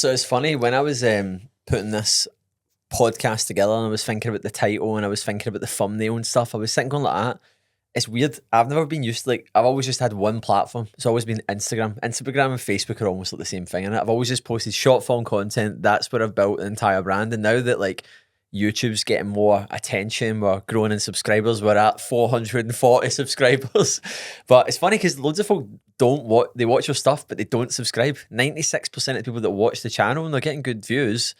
So it's funny, when I was putting this podcast together and I was thinking about the title and I was thinking about the thumbnail and stuff, I was sitting going like that. It's weird. I've never been used to, like, I've always just had one platform. It's always been Instagram. Instagram and Facebook are almost like the same thing. And I've always just posted short form content. That's where I've built the entire brand. And now that like YouTube's getting more attention, we're growing in subscribers. We're at 440 subscribers. But it's funny because loads of folk they watch your stuff, but they don't subscribe. 96% of people that watch the channel and they're getting good views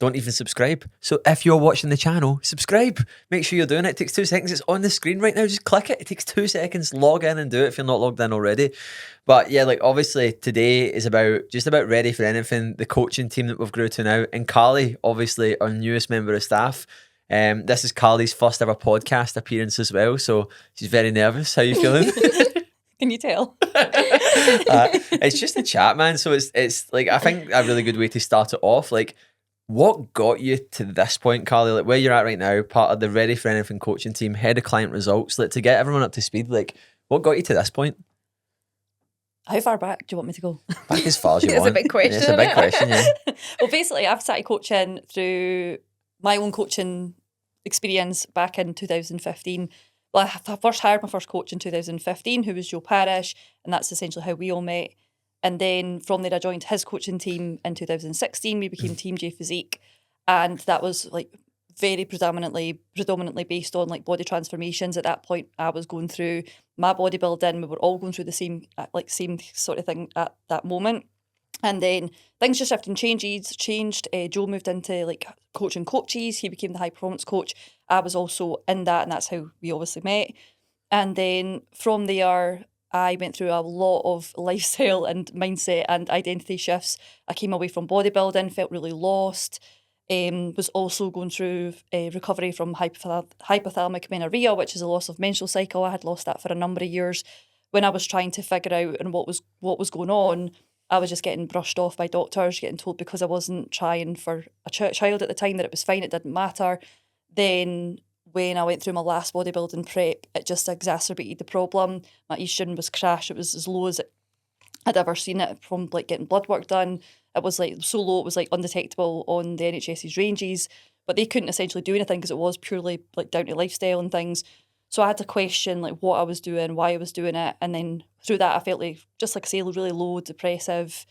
don't even subscribe. So if you're watching the channel, subscribe. Make sure you're doing it. It takes 2 seconds. It's on the screen right now. Just click it. It takes 2 seconds. Log in and do it if you're not logged in already. But yeah, like obviously today is just about ready for anything. The coaching team that we've grew to now. And Carly, obviously our newest member of staff. This is Carly's first ever podcast appearance as well. So she's very nervous. How are you feeling? Can you tell? It's just a chat, man. So it's like, I think a really good way to start it off. Like, what got you to this point, Carly? Like where you're at right now, part of the Ready for Anything coaching team, head of client results, like to get everyone up to speed, like what got you to this point? How far back do you want me to go? Back as far as you want. It's a big question. It's a big question, yeah. Well, basically, I've started coaching through my own coaching experience back in 2015. Well, I first hired my first coach in 2015, who was Joe Parrish, and that's essentially how we all met. And then from there, I joined his coaching team in 2016. We became Team J Physique, and that was like very predominantly based on like body transformations. At that point, I was going through my bodybuilding. We were all going through the same sort of thing at that moment. And then things just shifted and changed. Joe moved into like coaching coaches. He became the high performance coach. I was also in that, and that's how we obviously met. And then from there, I went through a lot of lifestyle and mindset and identity shifts. I came away from bodybuilding, felt really lost. Was also going through recovery from hypothalamic amenorrhea, which is a loss of menstrual cycle. I had lost that for a number of years. When I was trying to figure out and what was going on, I was just getting brushed off by doctors, getting told because I wasn't trying for a child at the time that it was fine, it didn't matter. Then when I went through my last bodybuilding prep, it just exacerbated the problem. My estrogen was crash. It was as low as I'd ever seen it from like getting blood work done. It was like so low, it was like undetectable on the NHS's ranges, but they couldn't essentially do anything because it was purely like down to lifestyle and things. So I had to question like what I was doing, why I was doing it. And then through that, I felt like, just like I say, really low, depressive,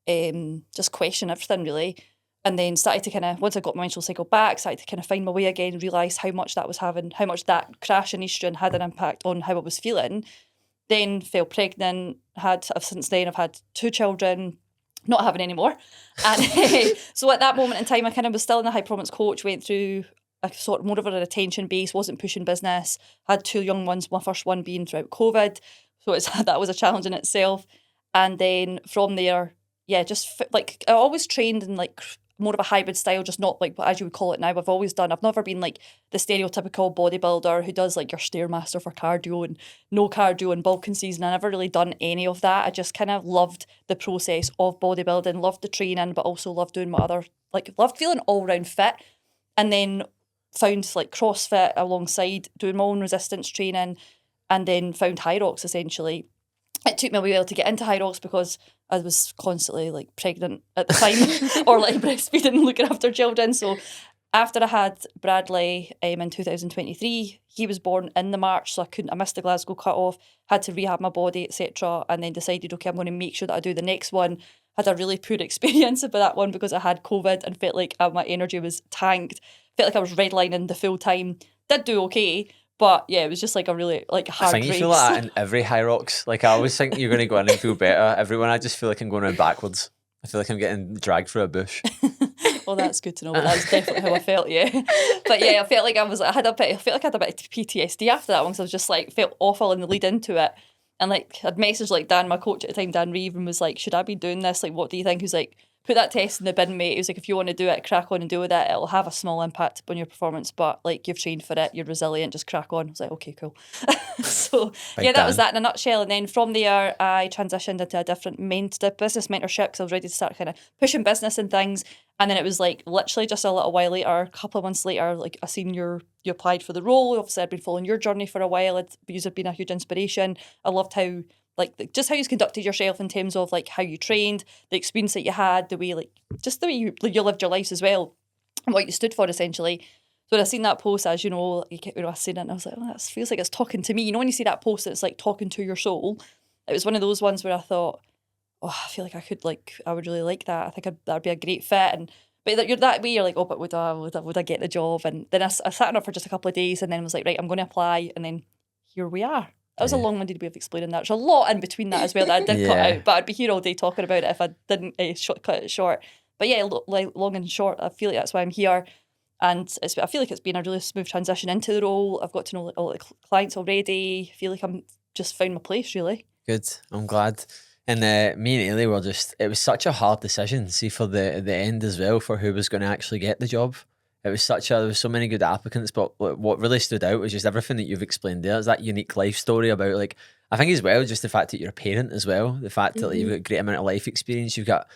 just question everything really. And then started to kind of, once I got my menstrual cycle back, started to kind of find my way again, realised how much that crash in estrogen had an impact on how I was feeling. Then fell pregnant, since then I've had 2 children, not having any more. And so at that moment in time, I kind of was still in a high performance coach, went through a sort of more of a retention base, wasn't pushing business, had 2 young ones, my first one being throughout COVID. So that was a challenge in itself. And then from there, yeah, just like I always trained in like more of a hybrid style, just not like as you would call it now. I've never been like the stereotypical bodybuilder who does like your Stairmaster for cardio and no cardio and bulking season. I never really done any of that. I just kind of loved the process of bodybuilding, loved the training, but also loved doing loved feeling all round fit. And then found like CrossFit alongside doing my own resistance training, and then found High Rocks essentially. It took me a while to get into High Rocks because I was constantly like pregnant at the time or like breastfeeding and looking after children. So after I had Bradley in 2023, he was born in the March, so I missed the Glasgow cut-off, had to rehab my body, etc. And then decided, okay, I'm going to make sure that I do the next one. Had a really poor experience about that one because I had COVID and felt like my energy was tanked. Felt like I was redlining the full time. Did do okay, but yeah, it was just like a really like hard race. I think you feel like that in every High Rocks. Like I always think you're going to go in and feel better. Everyone, I just feel like I'm going around backwards. I feel like I'm getting dragged through a bush. Well, that's good to know, but that's definitely how I felt, yeah. But yeah, I felt like I had a bit of PTSD after that one, because I was just like, felt awful in the lead into it. And like, I'd messaged like Dan, my coach at the time, Dan Reeve, and was like, should I be doing this? Like, what do you think? He was like, put that test in the bin, mate. He was like, if you want to do it, crack on and do with it. It'll have a small impact on your performance, but like, you've trained for it, you're resilient, just crack on. I was like, okay, cool. So yeah, that was that in a nutshell. And then from there, I transitioned into a different business mentorship, because I was ready to start kind of pushing business and things. And then it was like literally just a little while later, a couple of months later, like I seen you applied for the role. Obviously, I'd been following your journey for a while. You've been a huge inspiration. I loved how like just how you conducted yourself in terms of like how you trained, the experience that you had, the way like just the way you lived your lives as well, and what you stood for essentially. So when I seen that post, as you know, I seen it and I was like, oh, that feels like it's talking to me. You know, when you see that post, it's like talking to your soul. It was one of those ones where I thought, oh, I feel like I would really like that. I think that'd be a great fit. And but you're that way, you're like, oh, but would I get the job? And then I sat on it for just a couple of days, and then was like, right, I'm going to apply, and then here we are. That was a long-winded way of explaining that. There's a lot in between that as well that I did cut out, but I'd be here all day talking about it if I didn't cut it short. But yeah, like long and short, I feel like that's why I'm here. And I feel like it's been a really smooth transition into the role. I've got to know all the clients already. I feel like I'm just found my place, really. Good. I'm glad. And me and Ailey were it was such a hard decision, see, for the end as well, for who was going to actually get the job. It was there was so many good applicants, but what really stood out was just everything that you've explained there. It's that unique life story about, like, I think as well, just the fact that you're a parent as well, the fact that you've got a great amount of life experience, you've got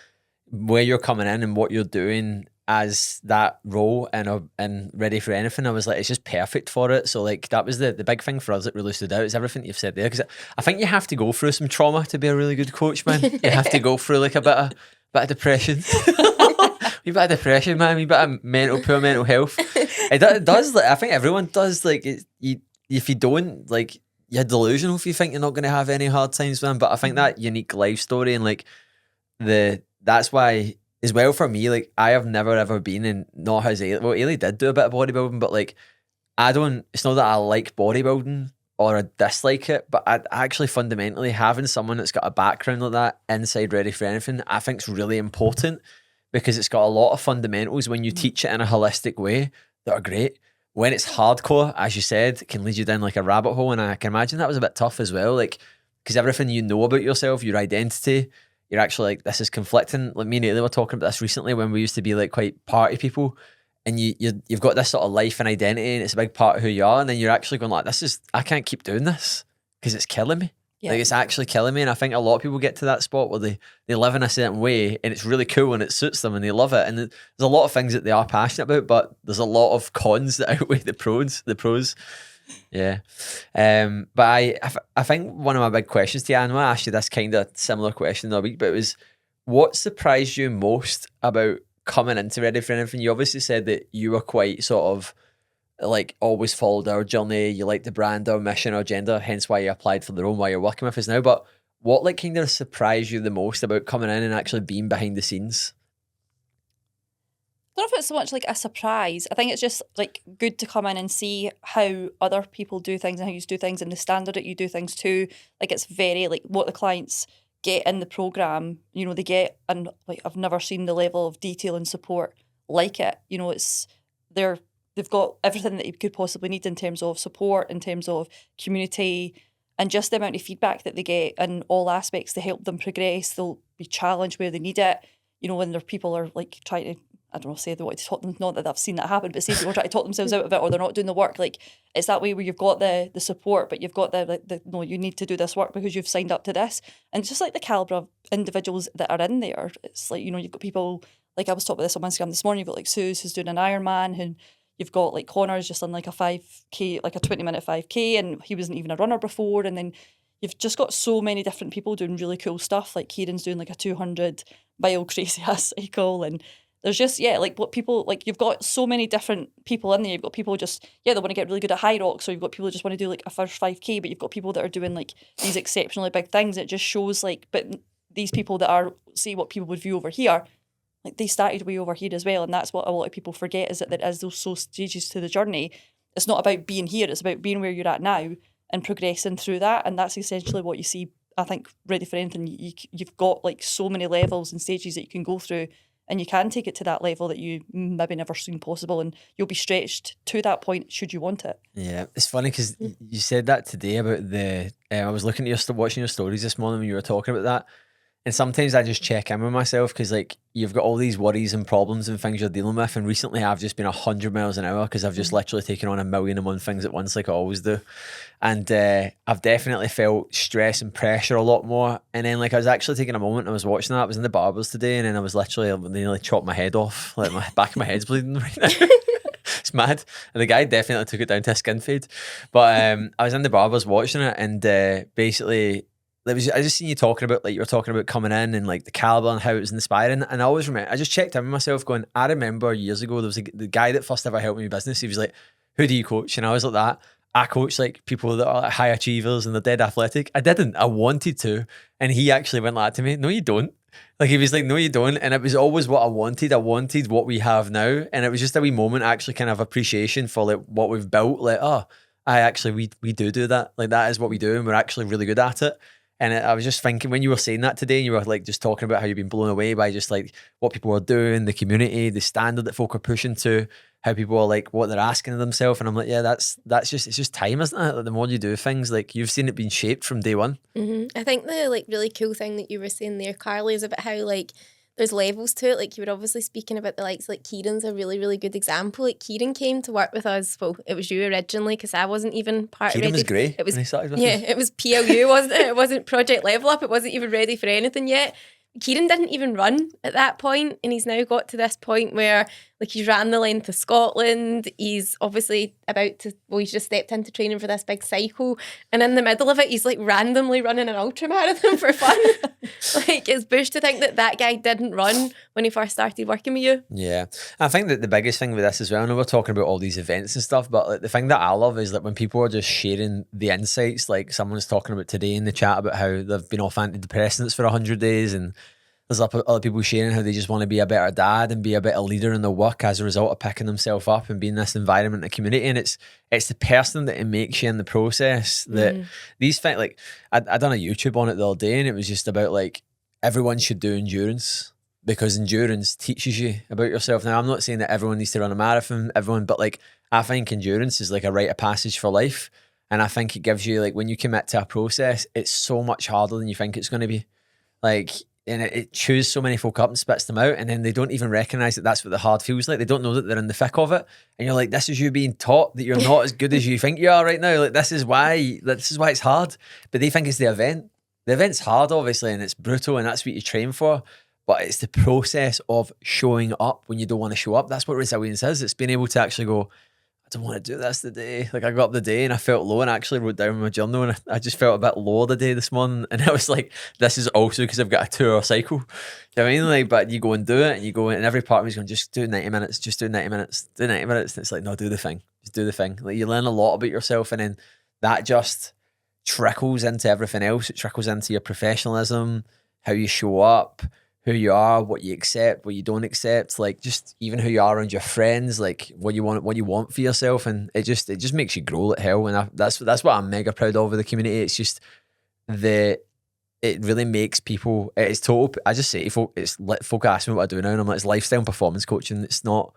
where you're coming in and what you're doing as that role and Ready for Anything. I was like, it's just perfect for it. So like that was the big thing for us that really stood out, is everything you've said there, because I think you have to go through some trauma to be a really good coach, man. You have to go through like a bit of depression. You bit of depression, man. You bit of poor mental health. It does. Like, I think everyone does. Like, if you don't, like, you're delusional if you think you're not going to have any hard times, man. But I think that unique life story and like that's why as well for me. Like, I have never ever been in, not as Ailey. Well, Ailey did do a bit of bodybuilding, but like I don't. It's not that I like bodybuilding or I dislike it, but I actually fundamentally having someone that's got a background like that inside Ready for Anything, I think is really important. Because it's got a lot of fundamentals when you teach it in a holistic way that are great. When it's hardcore, as you said, it can lead you down like a rabbit hole. And I can imagine that was a bit tough as well. Like, because everything you know about yourself, your identity, you're actually like, this is conflicting. Like me and Ailey were talking about this recently when we used to be like quite party people. And you've got this sort of life and identity and it's a big part of who you are. And then you're actually going like, I can't keep doing this because it's killing me. Yeah. Like, it's actually killing me. And I think a lot of people get to that spot where they live in a certain way and it's really cool and it suits them and they love it. And there's a lot of things that they are passionate about, but there's a lot of cons that outweigh the pros. Yeah. But I think one of my big questions to you, and I asked you this kind of similar question the other week, but it was, what surprised you most about coming into Ready for Anything? You obviously said that you were quite sort of like always followed our journey, you like the brand, our mission, our agenda, hence why you applied for the role, why you're working with us now. But what like kind of surprised you the most about coming in and actually being behind the scenes? I don't know if it's so much like a surprise. I think it's just like good to come in and see how other people do things and how you do things and the standard that you do things to. Like, it's very like what the clients get in the program, you know, they get, and like I've never seen the level of detail and support like it. You know, they've got everything that you could possibly need in terms of support, in terms of community, and just the amount of feedback that they get in all aspects to help them progress. They'll be challenged where they need it. You know, when their people are like trying to, I don't know, say they want to talk them, not that I've seen that happen, but say people try to talk themselves out of it or they're not doing the work. Like, it's that way where you've got the support, but you've got no, you need to do this work because you've signed up to this. And just like the calibre of individuals that are in there, it's like, you know, you've got people, like I was talking about this on Instagram this morning, you've got like Suze who's doing an Ironman, and you've got like Connor's just done like a 5K, like a 20-minute 5K, and he wasn't even a runner before. And then you've just got so many different people doing really cool stuff. Like Kieran's doing like a 200-mile crazy ass cycle, and there's just, yeah, like what people, like you've got so many different people in there. You've got people just, yeah, they want to get really good at high rocks, or you've got people who just want to do like a first 5K, but you've got people that are doing like these exceptionally big things. It just shows like, but these people that are, see what people would view over here, like they started way over here as well. And that's what a lot of people forget, is that there is those stages to the journey. It's not about being here, it's about being where you're at now and progressing through that. And that's essentially what you see, I think, Ready for Anything. You've got like so many levels and stages that you can go through, and you can take it to that level that you maybe never seen possible, and you'll be stretched to that point should you want it. Yeah, it's funny because you said that today about I was looking at watching your stories this morning when you were talking about that. And sometimes I just check in with myself because, like, you've got all these worries and problems and things you're dealing with. And recently I've just been 100 miles an hour because I've just literally taken on 1,000,001 things at once, like I always do. And I've definitely felt stress and pressure a lot more. And then, like, I was actually taking a moment, I was watching that. I was in the barbers today, and then I was literally nearly chopped my head off. Like, my back of my head's bleeding right now. It's mad. And the guy definitely took it down to a skin fade. But I was in the barbers watching it, and basically, I just seen you talking about, like, you were talking about coming in and like the caliber and how it was inspiring. And I always remember, I just checked in with myself going, I remember years ago, there was the guy that first ever helped me with business. He was like, who do you coach? And I was like that. I coach like people that are like high achievers and they're dead athletic. I didn't. I wanted to. And he actually went like that to me. No, you don't. Like he was like, no, you don't. And it was always what I wanted. I wanted what we have now. And it was just a wee moment, actually kind of appreciation for like what we've built. Like, oh, we do that. Like that is what we do. And we're actually really good at it. And I was just thinking when you were saying that today, and you were like just talking about how you've been blown away by just like what people are doing, the community, the standard that folk are pushing to, how people are like what they're asking of themselves. And I'm like, yeah, that's just, it's just time, isn't it? Like the more you do things, like you've seen it being shaped from day one. I think the like really cool thing that you were saying there, Carly, is about how like there's levels to it. Like you were obviously speaking about the likes, like Kieran's a really, really good example. Like Kieran came to work with us. Well, it was you originally because I wasn't even part Kieran of it. was great. It was, when he started with yeah, us. it was PLU, wasn't it? It wasn't Project Level Up. It wasn't even ready for anything yet. Kieran didn't even run at that point, and he's now got to this point where like he's ran the length of Scotland. He's obviously about to, well, he's just stepped into training for this big cycle, and in the middle of it he's like randomly running an ultra marathon for fun. Like it's bush to think that that guy didn't run when he first started working with you. Yeah. I think that the biggest thing with this as well, I know we're talking about all these events and stuff, but like the thing that I love is that when people are just sharing the insights, like someone's talking about today in the chat about how they've been off antidepressants for 100 days, and there's other people sharing how they just want to be a better dad and be a better leader in their work as a result of picking themselves up and being in this environment and community. And it's the person that it makes you in the process that these things, like I done a YouTube on it the other day, and it was just about like everyone should do endurance because endurance teaches you about yourself. Now, I'm not saying that everyone needs to run a marathon, but like I think endurance is like a rite of passage for life. And I think it gives you, like, when you commit to a process, it's so much harder than you think it's going to be. Like, and it chews so many folk up and spits them out, and then they don't even recognize that that's what the hard feels like. They don't know that they're in the thick of it, and you're like, this is you being taught that you're not as good as you think you are right now. Like this is why it's hard. But they think it's the event. The event's hard, obviously, and it's brutal, and that's what you train for. But it's the process of showing up when you don't want to show up. That's what resilience is. It's being able to actually go, I don't want to do this today. Like I got up the day and I felt low, and I actually wrote down in my journal, and I just felt a bit low the day this morning. And I was like, this is also because I've got a 2-hour cycle. You know what I mean? Like, but you go and do it, and you go in, and every part of me's going, just do 90 minutes, just do 90 minutes, do 90 minutes. And it's like, no, do the thing. Just do the thing. Like you learn a lot about yourself, and then that just trickles into everything else. It trickles into your professionalism, how you show up, who you are, what you accept, what you don't accept, like just even who you are around your friends, like what you want for yourself, and it just makes you grow like hell. And that's what I'm mega proud of the community. It's just it really makes people. It's total. I just say to folk, folk ask me what I do now, and I'm like, it's lifestyle and performance coaching. It's not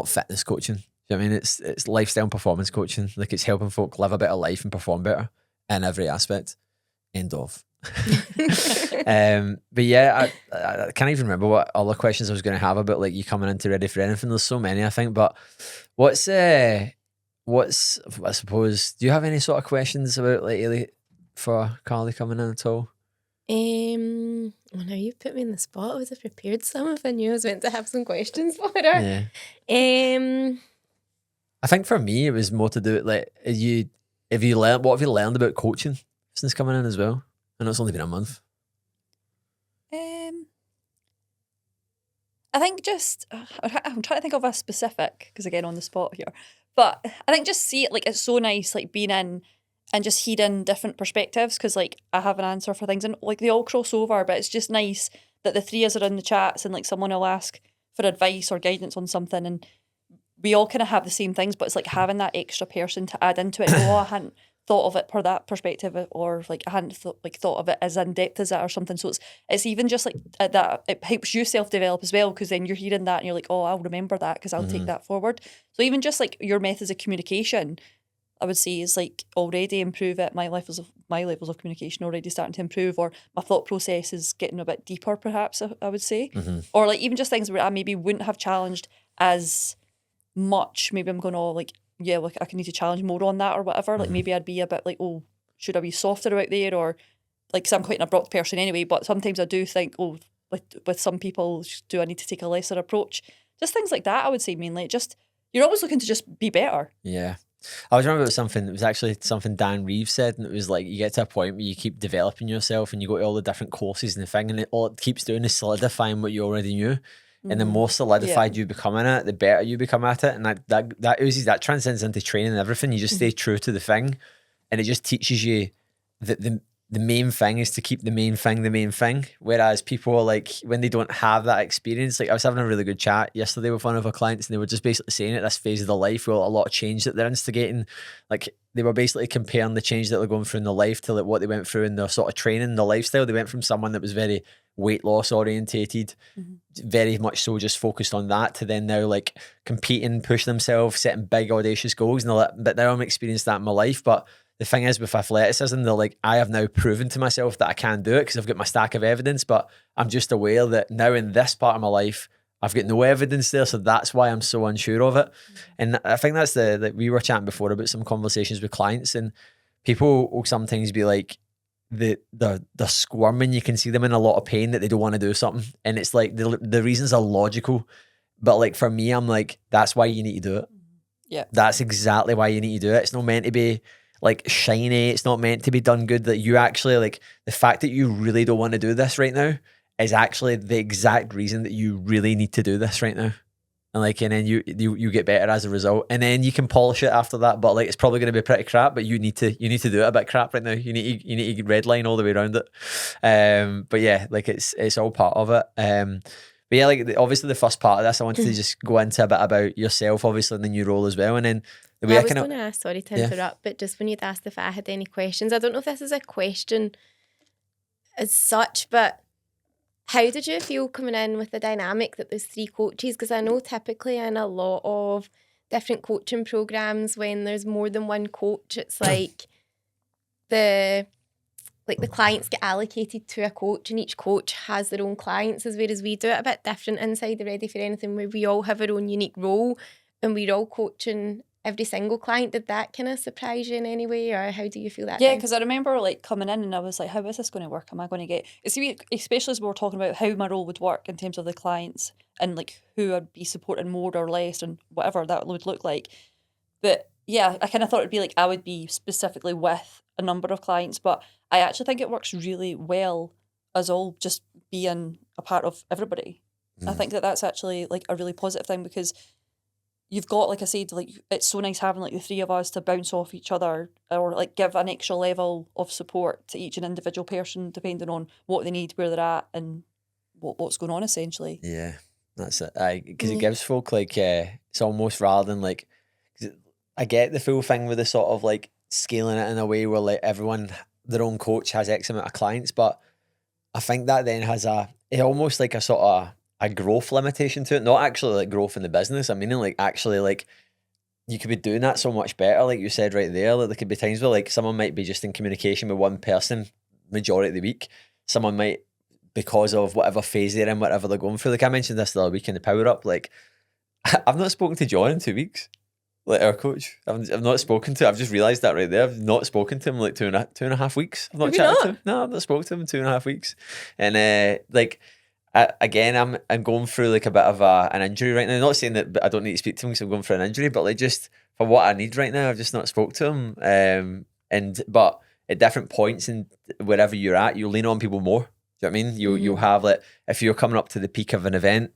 fitness coaching. Do you know what I mean? It's lifestyle and performance coaching. Like it's helping folk live a better life and perform better in every aspect. End of. But yeah, I can't even remember what other questions I was going to have about like you coming into Ready for Anything. There's so many, I think. But what's I suppose, do you have any sort of questions about like Ailey for Carly coming in at all? Well, now you put me in the spot. I was prepared some if I knew I was meant to have some questions for her. Yeah. I think for me it was more to do with like what have you learned about coaching since coming in as well? I know it's only been a month. I think just I'm trying to think of a specific, because again on the spot here, but I think just see it, like it's so nice like being in and just hearing different perspectives, because like I have an answer for things and like they all cross over, but it's just nice that the three of us are in the chats and like someone will ask for advice or guidance on something, and we all kind of have the same things, but it's like having that extra person to add into it. Oh, I hadn't thought of it per that perspective, or like I hadn't thought of it as in depth as that or something. So it's even just like that. It helps you self-develop as well, because then you're hearing that and you're like, oh, I'll remember that because I'll take that forward. So even just like your methods of communication, I would say is like already improve it. My levels of communication already starting to improve, or my thought process is getting a bit deeper, perhaps I would say, or like even just things where I maybe wouldn't have challenged as much. Maybe I'm going, oh, like, yeah, like I can need to challenge more on that or whatever. Like maybe I'd be a bit like, oh, should I be softer out there, or like, because I'm quite an abrupt person anyway, but sometimes I do think, oh, with some people, do I need to take a lesser approach? Just things like that, I would say mainly. Just, you're always looking to just be better. Yeah. I was remember something. It was actually something Dan Reeves said, and it was like you get to a point where you keep developing yourself, and you go to all the different courses and the thing, and all it keeps doing is solidifying what you already knew. And the more solidified you become in it, the better you become at it, and that oozes, that transcends into training and everything. You just stay true to the thing, and it just teaches you that the main thing is to keep the main thing. Whereas people are like, when they don't have that experience, like I was having a really good chat yesterday with one of our clients, and they were just basically saying at this phase of their life, with a lot of change that they're instigating, like they were basically comparing the change that they're going through in their life to like what they went through in their sort of training, their lifestyle. They went from someone that was very weight loss orientated, very much so just focused on that, to then now like competing, pushing themselves, setting big audacious goals. And they're like, but now I'm experiencing that in my life. But the thing is with athleticism, they're like, I have now proven to myself that I can do it because I've got my stack of evidence, but I'm just aware that now in this part of my life, I've got no evidence there. So that's why I'm so unsure of it. And I think that's like we were chatting before about some conversations with clients, and people will sometimes be like, they're squirming. You can see them in a lot of pain that they don't want to do something. And it's like the reasons are logical. But like for me, I'm like, that's why you need to do it. Yeah. That's exactly why you need to do it. It's not meant to be like shiny. It's not meant to be done good. That you actually like the fact that you really don't want to do this right now is actually the exact reason that you really need to do this right now. And then you get better as a result, and then you can polish it after that. But like it's probably going to be pretty crap. But you need to do it a bit crap right now. You need to redline all the way around it. But yeah, like it's all part of it. But yeah, like obviously the first part of this, I wanted to just go into a bit about yourself, obviously, and the new role as well, and then the way I was going to ask, sorry to interrupt, but just when you'd asked if I had any questions, I don't know if this is a question as such, but how did you feel coming in with the dynamic that there's 3 coaches? Because I know typically in a lot of different coaching programs, when there's more than one coach, it's like the clients get allocated to a coach, and each coach has their own clients, as whereas we do it a bit different inside the Ready for Anything, where we all have our own unique role and we're all coaching every single client. Did that kind of surprise you in any way, or how do you feel that? Yeah, because I remember like coming in and I was like, how is this going to work? Am I going to get, especially as we were talking about how my role would work in terms of the clients and like who I'd be supporting more or less and whatever that would look like. But yeah, I kind of thought it'd be like I would be specifically with a number of clients, but I actually think it works really well as all just being a part of everybody. I think that's actually like a really positive thing, because you've got, like I said, like it's so nice having like the 3 of us to bounce off each other, or like give an extra level of support to each individual person depending on what they need, where they're at, and what's going on essentially. Yeah, that's it. Because it gives folk like it's almost, rather than like, 'cause I get the full thing with the sort of like scaling it in a way where like everyone, their own coach has X amount of clients, but I think that then has almost like a sort of a growth limitation to it. Not actually like growth in the business. I mean, like actually like you could be doing that so much better. Like you said right there, like there could be times where like someone might be just in communication with one person majority of the week. Someone might, because of whatever phase they're in, whatever they're going through. Like I mentioned this the other week in the Power Up, like I've not spoken to John in 2 weeks. Like our coach, I've not spoken to. I've just realised that right there. I've not spoken to him like two and a half weeks. I've not chatted to him. No, I've not spoken to him in 2.5 weeks. And like again, I'm going through like a bit of an injury right now. Not saying that I don't need to speak to him because I'm going through an injury, but like just for what I need right now, I've just not spoke to him. But at different points and wherever you're at, you lean on people more. Do you know what I mean? You'll have like, if you're coming up to the peak of an event,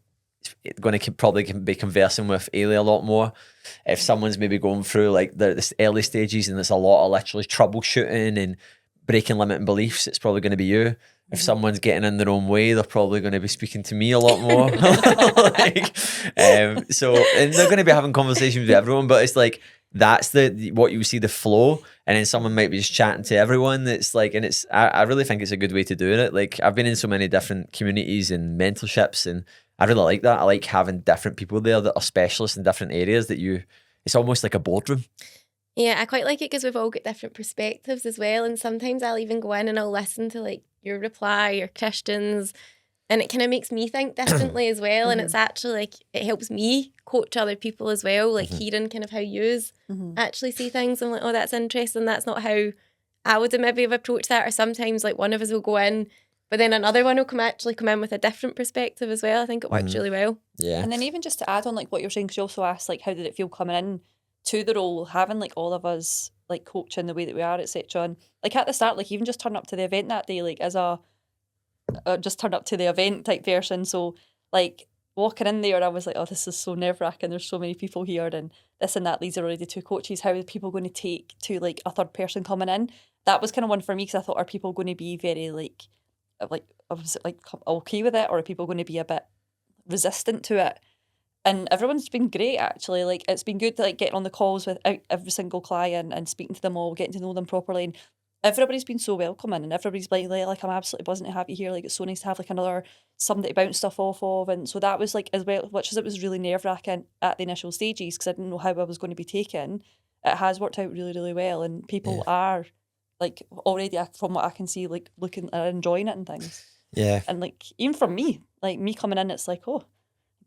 it's going to probably be conversing with Ailey a lot more. If someone's maybe going through like the early stages and there's a lot of literally troubleshooting and breaking limiting beliefs, it's probably going to be you. If someone's getting in their own way, they're probably going to be speaking to me a lot more. So and they're going to be having conversations with everyone, but it's like that's what you see, the flow. And then someone might be just chatting to everyone. It's like, and it's I really think it's a good way to do it. Like I've been in so many different communities and mentorships, and I really like that. I like having different people there that are specialists in different areas it's almost like a boardroom. Yeah, I quite like it because we've all got different perspectives as well. And sometimes I'll even go in and I'll listen to like your reply, your questions, and it kind of makes me think differently as well. And it's actually like, it helps me coach other people as well, like hearing kind of how you actually see things. I'm like, oh, that's interesting. That's not how I would have maybe have approached that. Or sometimes like one of us will go in, but then another one will come in with a different perspective as well. I think it works really well. Yeah. And then even just to add on like what you're saying, because you also asked like, how did it feel coming in to the role, having like all of us like coaching the way that we are, etc. And like at the start, like even just turn up to the event that day, like as a just turn up to the event type person. So like walking in there, I was like, oh, this is so nerve wracking. There's so many people here, and this and that. These are already two coaches. How are people going to take to like a third person coming in? That was kind of one for me because I thought, are people going to be very like I was like okay with it, or are people going to be a bit resistant to it? And everyone's been great actually. Like it's been good to like getting on the calls with every single client and speaking to them all, getting to know them properly. And everybody's been so welcoming, and everybody's like I'm absolutely buzzing to have you here. Like it's so nice to have like another somebody to bounce stuff off of. And so that was like, as well, which is, it was really nerve wracking at the initial stages because I didn't know how I was going to be taken. It has worked out really, really well, and people are like already, from what I can see, like looking and enjoying it and things. Yeah. And like even for me, like me coming in, it's like, oh,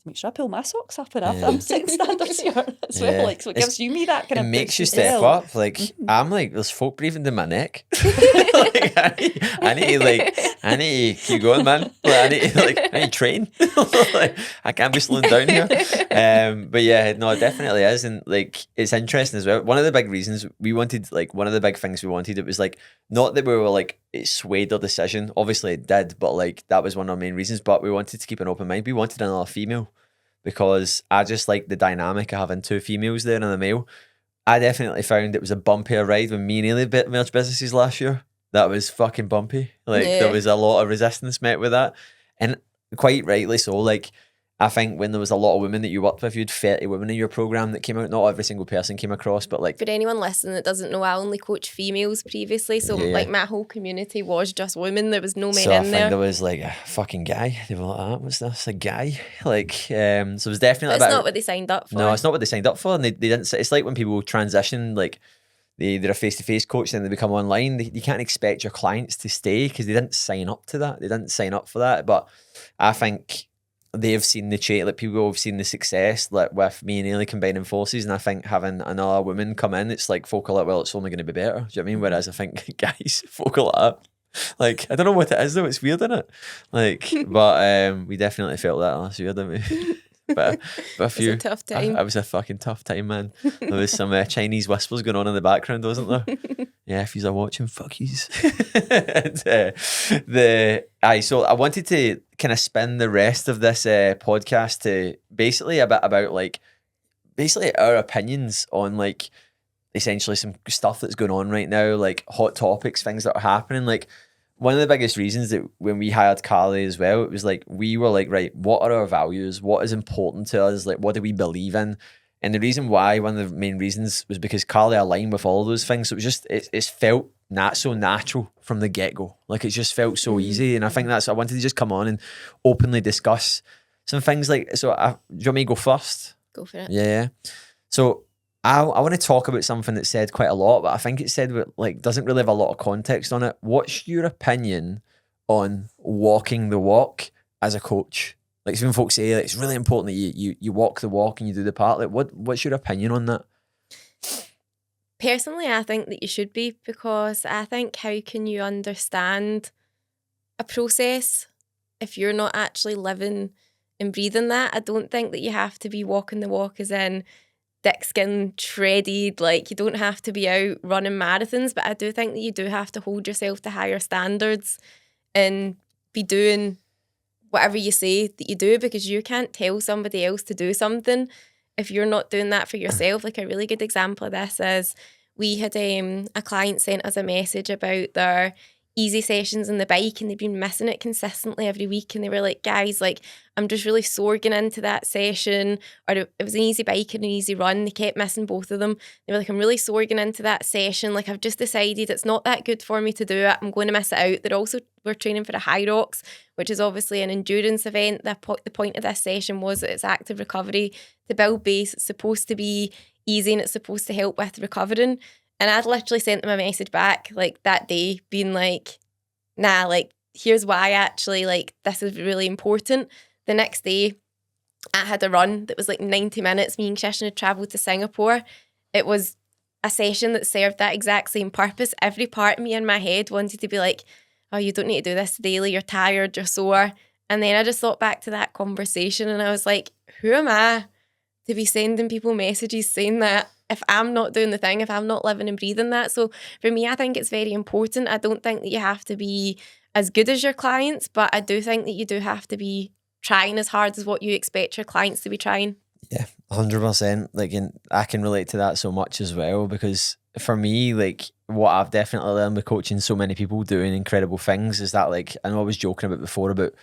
make sure I pull my socks up and I'm setting standards here as well. Like, so it gives you me that kind of. It makes you push as step well. up. Like I'm like, there's folk breathing down my neck. Like, I need to keep going, man. Like, I need to train. Like, I can't be slowing down here. But yeah, no, it definitely is, and like it's interesting as well. One of the big reasons we wanted, like one of the big things we wanted, it was like not that we were like it swayed our decision. Obviously it did, but like that was one of our main reasons. But we wanted to keep an open mind. We wanted another female because I just like the dynamic of having two females there and a male. I definitely found it was a bumpier ride when me and Ailey merged businesses last year. That was fucking bumpy. Like there was a lot of resistance met with that, and quite rightly so. Like I think when there was a lot of women that you worked with, you had 30 women in your program that came out. Not every single person came across, but like for anyone listening that doesn't know, I only coached females previously, so like my whole community was just women. There was no men so in I think there. there was like a fucking guy. They were like, "Ah, what's this? A guy?" Like, so it was definitely. But it's not what they signed up for. No, it's not what they signed up for, and they didn't. It's like when people transition, like they're a face-to-face coach, then they become online. You can't expect your clients to stay because they didn't sign up to that. They didn't sign up for that. But I think they've seen the change, like people have seen the success, like with me and Ailey combining forces, and I think having another woman come in, it's like folk are like, well, it's only going to be better. Do you know what I mean? Whereas I think guys, folk are like, I don't know what it is though. It's weird, isn't it? Like, but we definitely felt that last year, didn't we? But a few, it was a tough time. It was a fucking tough time, man. There was some Chinese whispers going on in the background, wasn't there? Yeah, if you're watching, fuck yous. So I wanted to kind of spin the rest of this podcast to basically a bit about like basically our opinions on like essentially some stuff that's going on right now, like hot topics, things that are happening. Like one of the biggest reasons that when we hired Carly as well, it was like we were like, right, what are our values? What is important to us? Like, what do we believe in? And the reason why, one of the main reasons, was because Carly aligned with all those things. So it was just, it's felt so natural from the get-go. Like it just felt so easy. And I think I wanted to just come on and openly discuss some things like, so do you want me to go first? Go for it. Yeah. So I want to talk about something that's said quite a lot, but I think it's said with, like, doesn't really have a lot of context on it. What's your opinion on walking the walk as a coach? Like some folks say like, it's really important that you walk the walk and you do the part. Like what's your opinion on that? Personally, I think that you should be, because I think how can you understand a process if you're not actually living and breathing that? I don't think that you have to be walking the walk as in thick skin, shredded, like you don't have to be out running marathons, but I do think that you do have to hold yourself to higher standards and be doing whatever you say that you do, because you can't tell somebody else to do something if you're not doing that for yourself. Like a really good example of this is we had a client sent us a message about their easy sessions on the bike, and they've been missing it consistently every week, and they were like, guys, like I'm just really sore getting into that session, or it was an easy bike and an easy run, they kept missing both of them. They were like, I'm really sore getting into that session, like I've just decided it's not that good for me to do it, I'm going to miss it out. They're also, we're training for the High Rocks, which is obviously an endurance event. The point of this session was that it's active recovery to build base. It's supposed to be easy and it's supposed to help with recovering. And I'd literally sent them a message back like that day being like, nah, like here's why actually, like this is really important. The next day I had a run that was like 90 minutes. Me and Christian had travelled to Singapore. It was a session that served that exact same purpose. Every part of me in my head wanted to be like, oh, you don't need to do this daily, you're tired, you're sore. And then I just thought back to that conversation and I was like, who am I to be sending people messages saying that if I'm not doing the thing, if I'm not living and breathing that. So for me, I think it's very important. I don't think that you have to be as good as your clients, but I do think that you do have to be trying as hard as what you expect your clients to be trying. Yeah, 100%. Like, and I can relate to that so much as well, because for me, like, what I've definitely learned with coaching so many people doing incredible things is that, like, I know I was joking about before about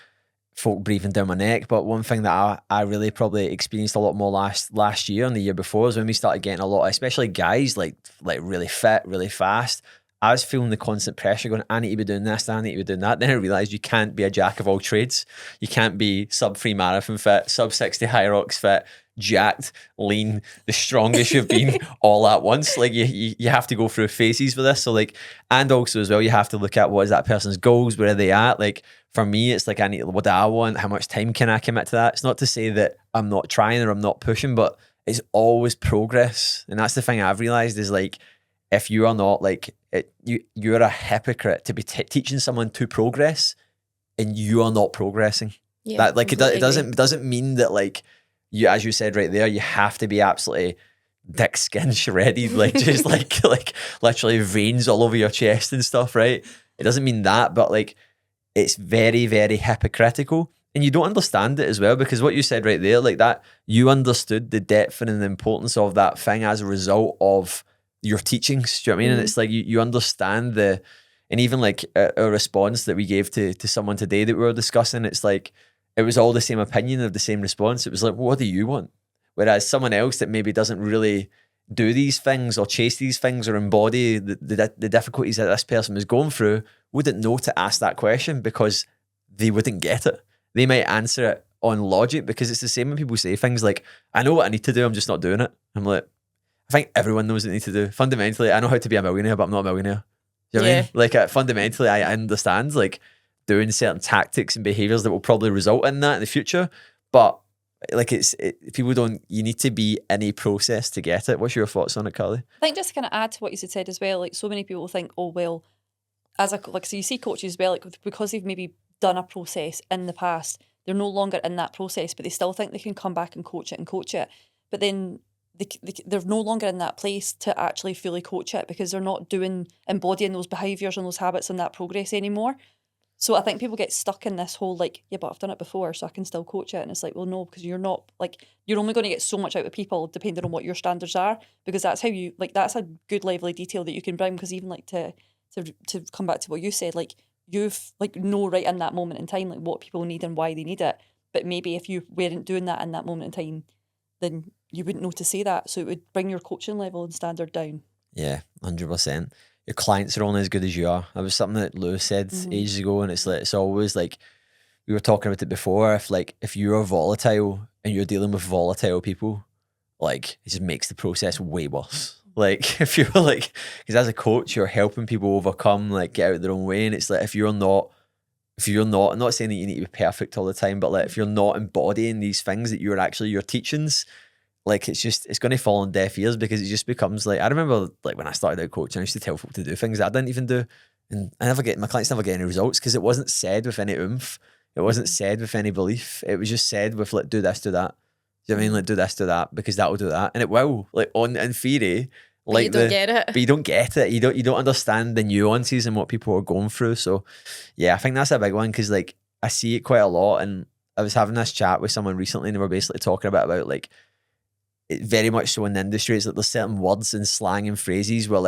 folk breathing down my neck, but one thing that I really probably experienced a lot more last year and the year before is when we started getting a lot, especially guys like really fit, really fast. I was feeling the constant pressure going, I need to be doing this, I need to be doing that. Then I realised you can't be a jack of all trades. You can't be sub 3 marathon fit, sub 60 high rocks fit, jacked, lean, the strongest you've been all at once. Like you have to go through phases for this. So like, and also as well, you have to look at what is that person's goals, where are they at? Like for me, it's like, what do I want? How much time can I commit to that? It's not to say that I'm not trying or I'm not pushing, but it's always progress. And that's the thing I've realised is like, if you are not like it, you're a hypocrite to be teaching someone to progress and you are not progressing. Yeah, that like it doesn't mean that like you, as you said right there, you have to be absolutely thick skin shredded, like just like literally veins all over your chest and stuff, right? It doesn't mean that, but like it's very, very hypocritical. And you don't understand it as well, because what you said right there, like that, you understood the depth and the importance of that thing as a result of your teachings. Do you know what I mean? And it's like you understand and even like a response that we gave to someone today that we were discussing, it's like it was all the same opinion of the same response. It was like, what do you want? Whereas someone else that maybe doesn't really do these things or chase these things or embody the difficulties that this person was going through wouldn't know to ask that question, because they wouldn't get it. They might answer it on logic, because it's the same when people say things like, I know what I need to do, I'm just not doing it. I'm like, I think everyone knows what they need to do. Fundamentally, I know how to be a millionaire, but I'm not a millionaire. Do you know what I mean? Like fundamentally, I understand like doing certain tactics and behaviors that will probably result in that in the future. But like people don't, you need to be in a process to get it. What's your thoughts on it, Carly? I think just to kind of add to what you said as well, like so many people think, oh, well, so you see coaches as well, like because they've maybe done a process in the past, they're no longer in that process, but they still think they can come back and coach it. But then they're no longer in that place to actually fully coach it, because they're not embodying those behaviours and those habits and that progress anymore. So I think people get stuck in this whole like, yeah, but I've done it before, so I can still coach it. And it's like, well, no, because you're not, like, you're only going to get so much out of people depending on what your standards are, because that's how you, like, that's a good level of detail that you can bring. Because even like to come back to what you said, like you've like know right in that moment in time, like what people need and why they need it. But maybe if you weren't doing that in that moment in time, then you wouldn't know to say that. So it would bring your coaching level and standard down. Yeah, 100%. Your clients are only as good as you are. That was something that Lewis said ages ago, and it's like, it's always like, we were talking about it before, if you're volatile and you're dealing with volatile people, like it just makes the process way worse. Like if you're like, because as a coach, you're helping people overcome, like get out of their own way. And it's like, if you're not, I'm not saying that you need to be perfect all the time, but like if you're not embodying these things that you're actually your teachings, like it's going to fall on deaf ears, because it just becomes like, I remember like when I started out coaching, I used to tell folk to do things that I didn't even do. And my clients never get any results, because it wasn't said with any oomph. It wasn't said with any belief. It was just said with like, do this, do that. Do you know what I mean? Like do this, do that, because that will do that. And it will, like in theory, like you don't get it. But you don't get it. You don't understand the nuances and what people are going through. So yeah, I think that's a big one, because like I see it quite a lot. And I was having this chat with someone recently, and they were basically talking about like, it very much so in the industry, it's like there's certain words and slang and phrases where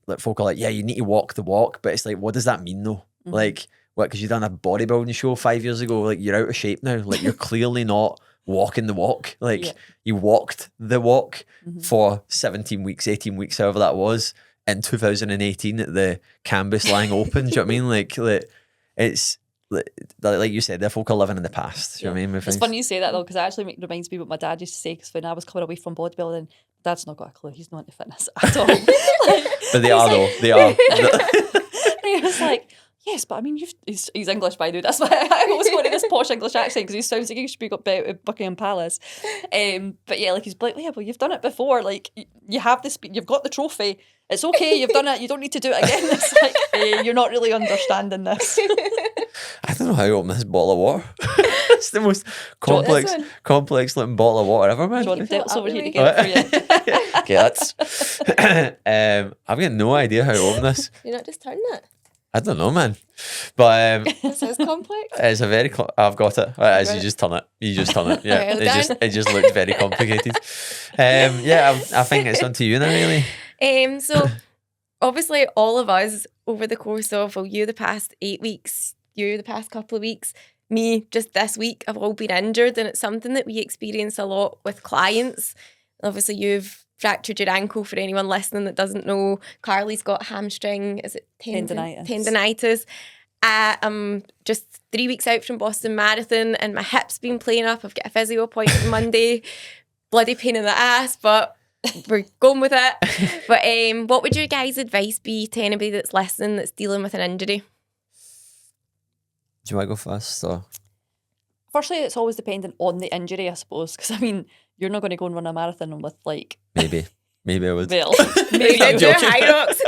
like folk are like, yeah, you need to walk the walk, but it's like, what does that mean though? Like, what, because you've done a bodybuilding show 5 years ago, like you're out of shape now, like you're clearly not walking the walk. Like you walked the walk for 17 weeks, 18 weeks, however that was, in 2018 at the Canvas Lang Open. Do you know what I mean? Like it's like you said, they're folk are living in the past. Do you know what I mean? It's funny you say that though, because it actually reminds me what my dad used to say, because when I was coming away from bodybuilding, Dad's not got a clue. He's not into fitness at all. But they are though. They are. He was like, yes, but I mean, he's English by the way. That's why I always go into this posh English accent, because he sounds like he should be up at Buckingham Palace. But yeah, like he's like, yeah, well, you've done it before. Like you have this, you've got the trophy. It's okay, you've done it. You don't need to do it again. It's like, you're not really understanding this. I don't know how to open this bottle of water. It's the most Do you want this complex looking bottle of water ever, man. Do you want Fill it Delta up over here with to me? get it for you? Okay, that's. I've got no idea how to open this. You're not just turning it. I don't know, man. But This is complex. it's a very. I've got it. As got you it. just turn it. You just turn it. Yeah, Well it just looked very complicated. Yeah, I think it's on to you now, really. So obviously all of us over the course of, well, you the past 8 weeks, you the past couple of weeks, me just this week, have all been injured, and it's something that we experience a lot with clients. Obviously you've fractured your ankle, for anyone listening that doesn't know. Carly's got hamstring, is it tendinitis. I'm just 3 weeks out from Boston Marathon and my hip's been playing up. I've got a physio appointment Monday. Bloody pain in the ass, but we're going with it. But what would your guys' advice be to anybody that's listening that's dealing with an injury? Do you want to go first? Or? Firstly, it's always dependent on the injury, I suppose, because I mean, you're not going to go and run a marathon with like... Maybe I would. Well, Maybe I'm do joking. high rocks.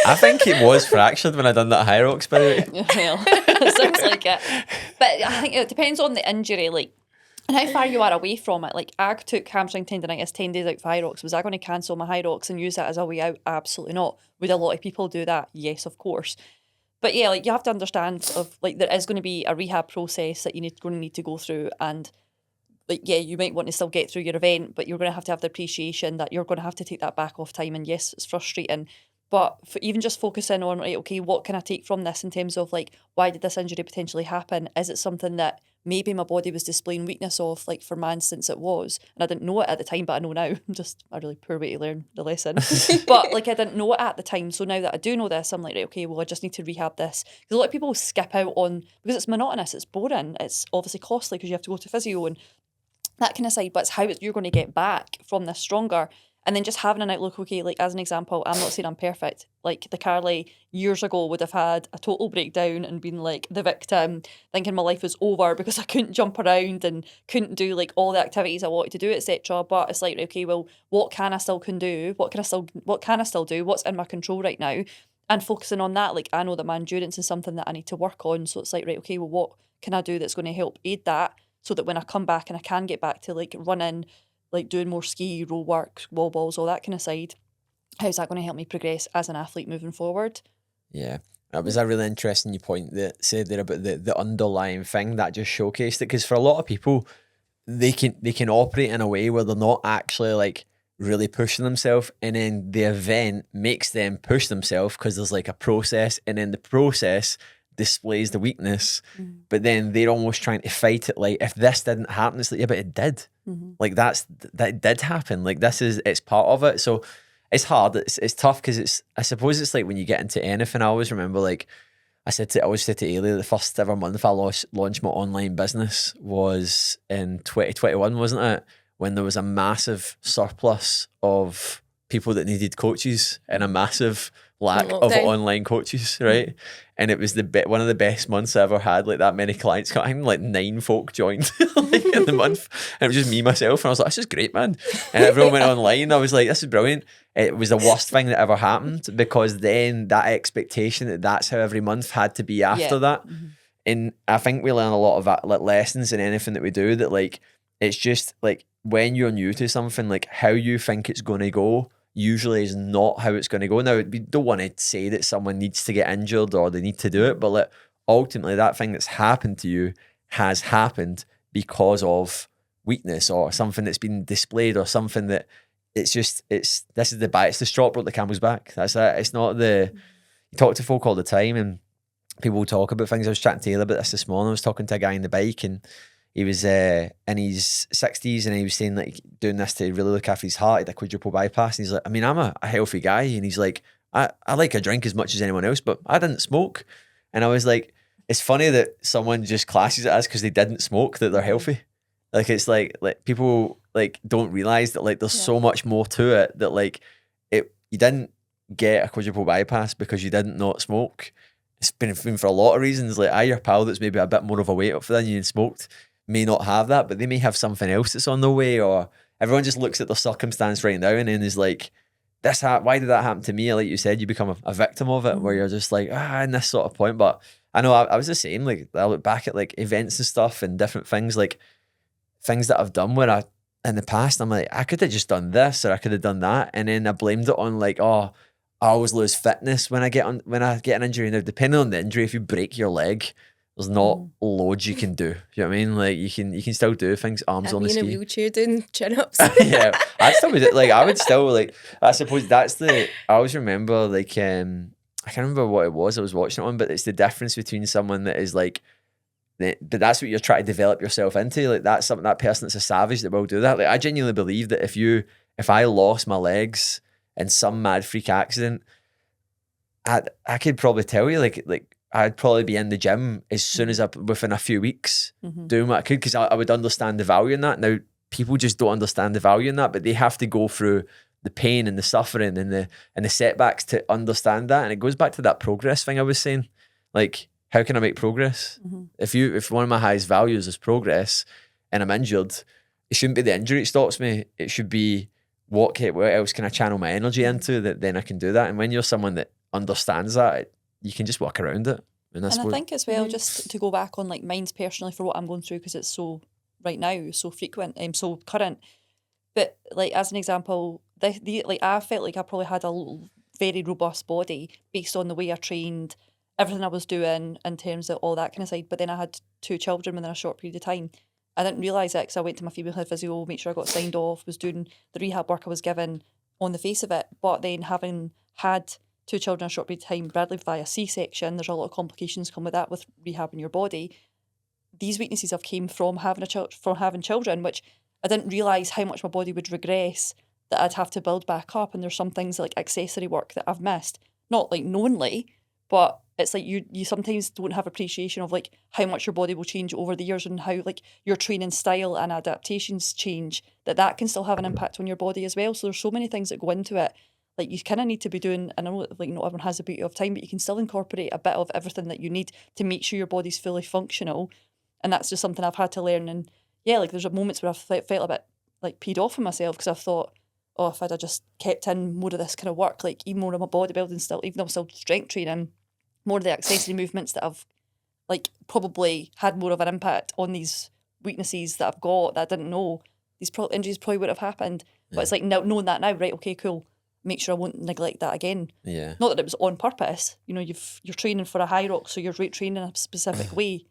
I think it was fractured when I done that high rocks, by the way. Well, sounds like it. But I think it depends on the injury, like, and how far you are away from it. Like, I took hamstring tendinitis 10 days out for high rocks. Was I going to cancel my high rocks and use that as a way out? Absolutely not. Would a lot of people do that? Yes, of course. But yeah, like, you have to understand of like there is going to be a rehab process that you're going to need to go through, and like, yeah, you might want to still get through your event, but you're going to have the appreciation that you're going to have to take that back off time. And yes, it's frustrating. But for even just focusing on, right, okay, what can I take from this in terms of like, why did this injury potentially happen? Is it something that maybe my body was displaying weakness of? Like for my instance, it was. And I didn't know it at the time, but I know now. Just a really poor way to learn the lesson. But like, I didn't know it at the time. So now that I do know this, I'm like, right, okay, well, I just need to rehab this. Because a lot of people skip out on, because it's monotonous, it's boring, it's obviously costly because you have to go to physio and that kind of side, but it's how you're going to get back from this stronger. And then just having an outlook, okay, like as an example, I'm not saying I'm perfect. Like the Carly years ago would have had a total breakdown and been like the victim, thinking my life was over because I couldn't jump around and couldn't do like all the activities I wanted to do, etc. But it's like, okay, well, what can I still do? What can I still do? What's in my control right now? And focusing on that, like I know that my endurance is something that I need to work on. So it's like, right, okay, well, what can I do that's going to help aid that so that when I come back and I can get back to like running, like doing more ski, roll work, wall balls, all that kind of side, how's that going to help me progress as an athlete moving forward? Yeah, that was a really interesting point that said there about the underlying thing that just showcased it, because for a lot of people, they can operate in a way where they're not actually like really pushing themselves, and then the event makes them push themselves because there's like a process, and then the process displays the weakness, but then they're almost trying to fight it. Like if this didn't happen, it's like, yeah, but it did. Like that did happen. Like it's part of it. So it's hard. It's tough because I suppose it's like when you get into anything. I always remember, like I always said to Ailey, the first ever month I launched my online business was in 2021, wasn't it? When there was a massive surplus of people that needed coaches and a massive lack of online coaches, right? And it was one of the best months I ever had. Like that many clients got in, like 9 folk joined like in the month, and it was just me myself, and I was like, this is great, man. And everyone went online. I was like, this is brilliant. It was the worst thing that ever happened, because then that expectation that's how every month had to be after that. And I think we learn a lot of that, like lessons in anything that we do, that like it's just like when you're new to something, like how you think it's going to go usually is not how it's going to go. Now, we don't want to say that someone needs to get injured or they need to do it, but like ultimately that thing that's happened to you has happened because of weakness or something that's been displayed, or something that it's the straw that broke the camel's back. That's it. It's not you talk to folk all the time and people talk about things. I was chatting to Taylor about this morning. I was talking to a guy on the bike, and he was in his 60s, and he was saying like doing this to really look after his heart. He had a quadruple bypass, and he's like, I mean, I'm a healthy guy, and he's like, I like a drink as much as anyone else, but I didn't smoke. And I was like, it's funny that someone just classes it as because they didn't smoke that they're healthy. Like it's like people like don't realize that like there's so much more to it, that like you didn't get a quadruple bypass because you didn't not smoke. It's been for a lot of reasons. Like your pal that's maybe a bit more of a weight up than you and smoked may not have that, but they may have something else that's on the way, or everyone just looks at their circumstance right now and then is like, why did that happen to me? Like you said, you become a victim of it, where you're just like, in this sort of point. But I know I was the same. Like I look back at like events and stuff and different things, like things that I've done where in the past, I'm like, I could have just done this or I could have done that. And then I blamed it on like, oh, I always lose fitness when I get an injury. Now, depending on the injury, if you break your leg, there's not loads you can do. You know what I mean? Like you can still do things, arms on the ski. in a wheelchair doing chin-ups. Yeah, I'd still be like, I would still like, I suppose I always remember like, I can't remember what it was I was watching it on, but it's the difference between someone that is like, but that's what you're trying to develop yourself into. Like that's something, that person that's a savage that will do that. Like I genuinely believe that if I lost my legs in some mad freak accident, I could probably tell you like I'd probably be in the gym as soon as within a few weeks doing what I could, because I would understand the value in that. Now people just don't understand the value in that, but they have to go through the pain and the suffering and the setbacks to understand that. And it goes back to that progress thing I was saying. Like, how can I make progress? If one of my highest values is progress and I'm injured, it shouldn't be the injury that stops me. It should be what else can I channel my energy into that then I can do that. And when you're someone that understands that, you can just walk around it. And I think as well, just to go back on like mine's personally for what I'm going through, because it's so right now, so frequent, so current. But like as an example, like I felt like I probably had a very robust body based on the way I trained, everything I was doing in terms of all that kind of side. But then I had 2 children within a short period of time. I didn't realise it because I went to my female head physio, made sure I got signed off, was doing the rehab work I was given on the face of it. But then having had 2 children in a short period of time, Bradley via C-section, there's a lot of complications come with that with rehabbing your body. These weaknesses have came from having having children, which I didn't realise how much my body would regress, that I'd have to build back up. And there's some things like accessory work that I've missed, not like knowingly, but it's like you sometimes don't have appreciation of like how much your body will change over the years and how like your training style and adaptations change, that can still have an impact on your body as well. So there's so many things that go into it. Like you kind of need to be doing, and I know like not everyone has the beauty of time, but you can still incorporate a bit of everything that you need to make sure your body's fully functional. And that's just something I've had to learn. And yeah, like there's moments where I've felt a bit like peed off of myself because I've thought, oh, if I'd have just kept in more of this kind of work, like even more of my bodybuilding still, even though I'm still strength training, more of the accessory movements that I've like probably had more of an impact on these weaknesses that I've got that I didn't know. These injuries probably would have happened. But it's like knowing that now, right, okay, cool. Make sure I won't neglect that again. Yeah. Not that it was on purpose. You know, you're training for a high rock, so you're training in a specific way.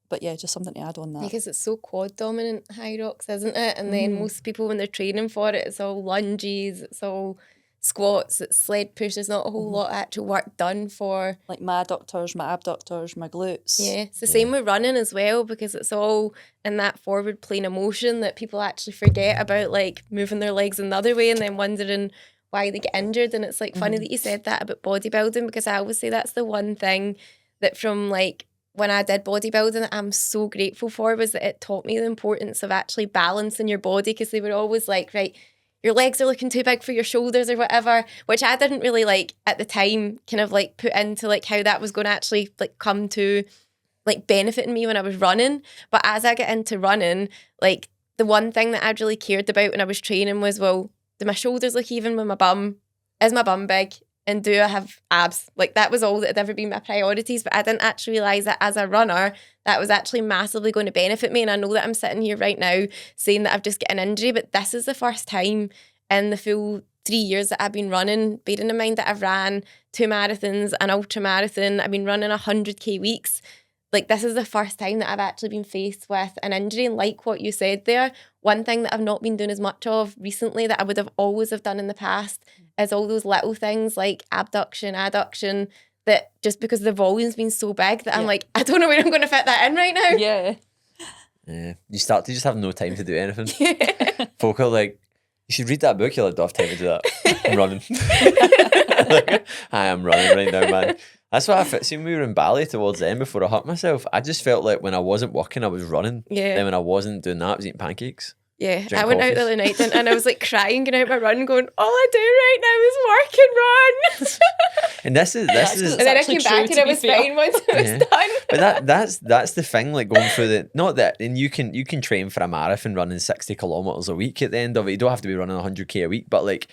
But yeah, just something to add on that. Because it's so quad dominant, high rocks, isn't it? And then most people when they're training for it, it's all lunges, it's all squats, it's sled push. There's not a whole lot of actual work done for like my adductors, my abductors, my glutes. Yeah, it's the same with running as well, because it's all in that forward plane of motion that people actually forget about, like moving their legs another way and then wondering why they get injured. And it's like funny that you said that about bodybuilding, because I always say that's the one thing that from like when I did bodybuilding that I'm so grateful for, was that it taught me the importance of actually balancing your body, because they were always like, right, your legs are looking too big for your shoulders or whatever, which I didn't really like at the time kind of like put into like how that was going to actually like come to like benefiting me when I was running. But as I get into running, like the one thing that I really cared about when I was training was, well, do my shoulders look even with my bum? Is my bum big? And do I have abs? Like that was all that had ever been my priorities. But I didn't actually realise that as a runner, that was actually massively going to benefit me. And I know that I'm sitting here right now saying that I've just got an injury, but this is the first time in the full 3 years that I've been running, bearing in mind that I've ran 2 marathons, an ultra marathon, I've been running 100k weeks. Like this is the first time that I've actually been faced with an injury. And like what you said there, one thing that I've not been doing as much of recently that I would have always have done in the past is all those little things like abduction, adduction, that just because the volume's been so big that I'm like, I don't know where I'm going to fit that in right now. Yeah. Yeah. You start to just have no time to do anything. Folk are like, you should read that book. You'll have time to do that. I'm running. Like, I am running right now, man. That's what I felt. See, when we were in Bali towards the end before I hurt myself, I just felt like when I wasn't working, I was running. Yeah. Then when I wasn't doing that, I was eating pancakes. Yeah. I went out the other night and I was like crying, going out my run, going, all I do right now is work and run. And this is and then I came back and it was fine once it was done. But that's the thing, like going through the, not that, and you can train for a marathon running 60 kilometers a week at the end of it. You don't have to be running 100k a week, but like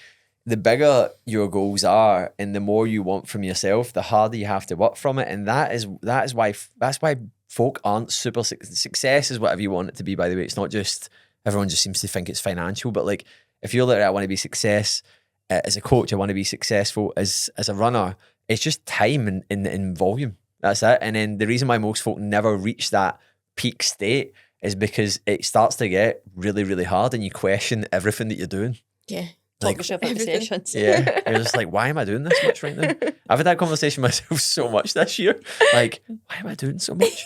the bigger your goals are and the more you want from yourself, the harder you have to work from it. And that's why folk aren't super success is whatever you want it to be, by the way. It's not just, everyone just seems to think it's financial, but like if you're like, I want to be success as a coach, I want to be successful as a runner, it's just time and volume. That's it. And then the reason why most folk never reach that peak state is because it starts to get really, really hard and you question everything that you're doing. Yeah. Talk yourself out of sessions. Yeah. You're just like, why am I doing this much right now? I've had that conversation myself so much this year. Like, why am I doing so much?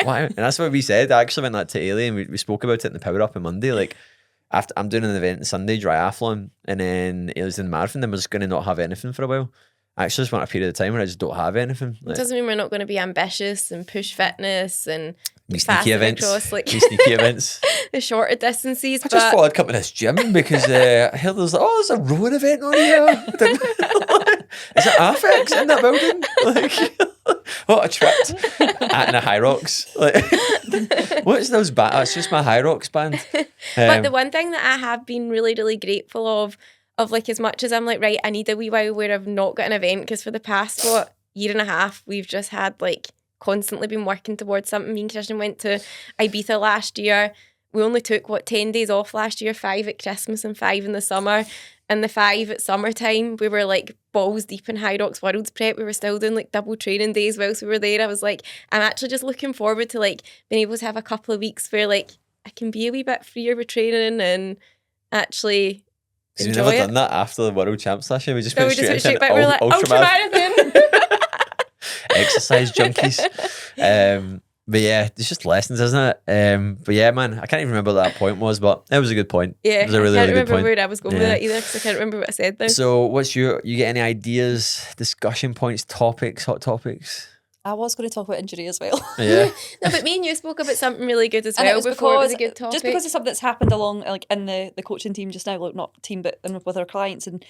Why? And that's what we said. I actually went that to Ailey and we spoke about it in the Power Up on Monday. Like, after I'm doing an event on Sunday, triathlon, and then Ailey's in the marathon, then we're just going to not have anything for a while. I actually just want a period of time where I just don't have anything. Like, it doesn't mean we're not going to be ambitious and push fitness and be fast sneaky events. across like be sneaky events. the shorter distances. I just thought I'd come to this gym because I heard there's like, there's a rowing event on here. Is it Affix in that building? Like, what a trip. At the High Rocks. Like, what's those bands? It's just my High Rocks band. But the one thing that I have been really, really grateful of like as much as I'm like, right, I need a wee while where I've not got an event because for the past, year and a half, we've just had like constantly been working towards something. Me and Christian went to Ibiza last year. We only took 10 days off last year, 5 at Christmas and 5 in the summer. And the 5 at summertime, we were like balls deep in High Rocks Worlds prep. We were still doing like double training days whilst we were there. I was like, I'm actually just looking forward to like being able to have a couple of weeks where like I can be a wee bit freer with training and actually We've enjoy never it. done that after the World Champs last year. We just No, went we just went straight straight into back. We were like, ultra marathon. exercise junkies. But yeah, it's just lessons, isn't it? But yeah, man, I can't even remember what that point was, but it was a good point. Yeah, it was a really, I can't really good remember point. where I was going with it either because I can't remember what I said there. So what's you get any ideas, discussion points, topics, hot topics? I was going to talk about injury as well. Yeah. No, but me and you spoke about something really good as And it well was before. It was a because- good topic. Just because of something that's happened along like in the coaching team just now, like not team but with our clients, and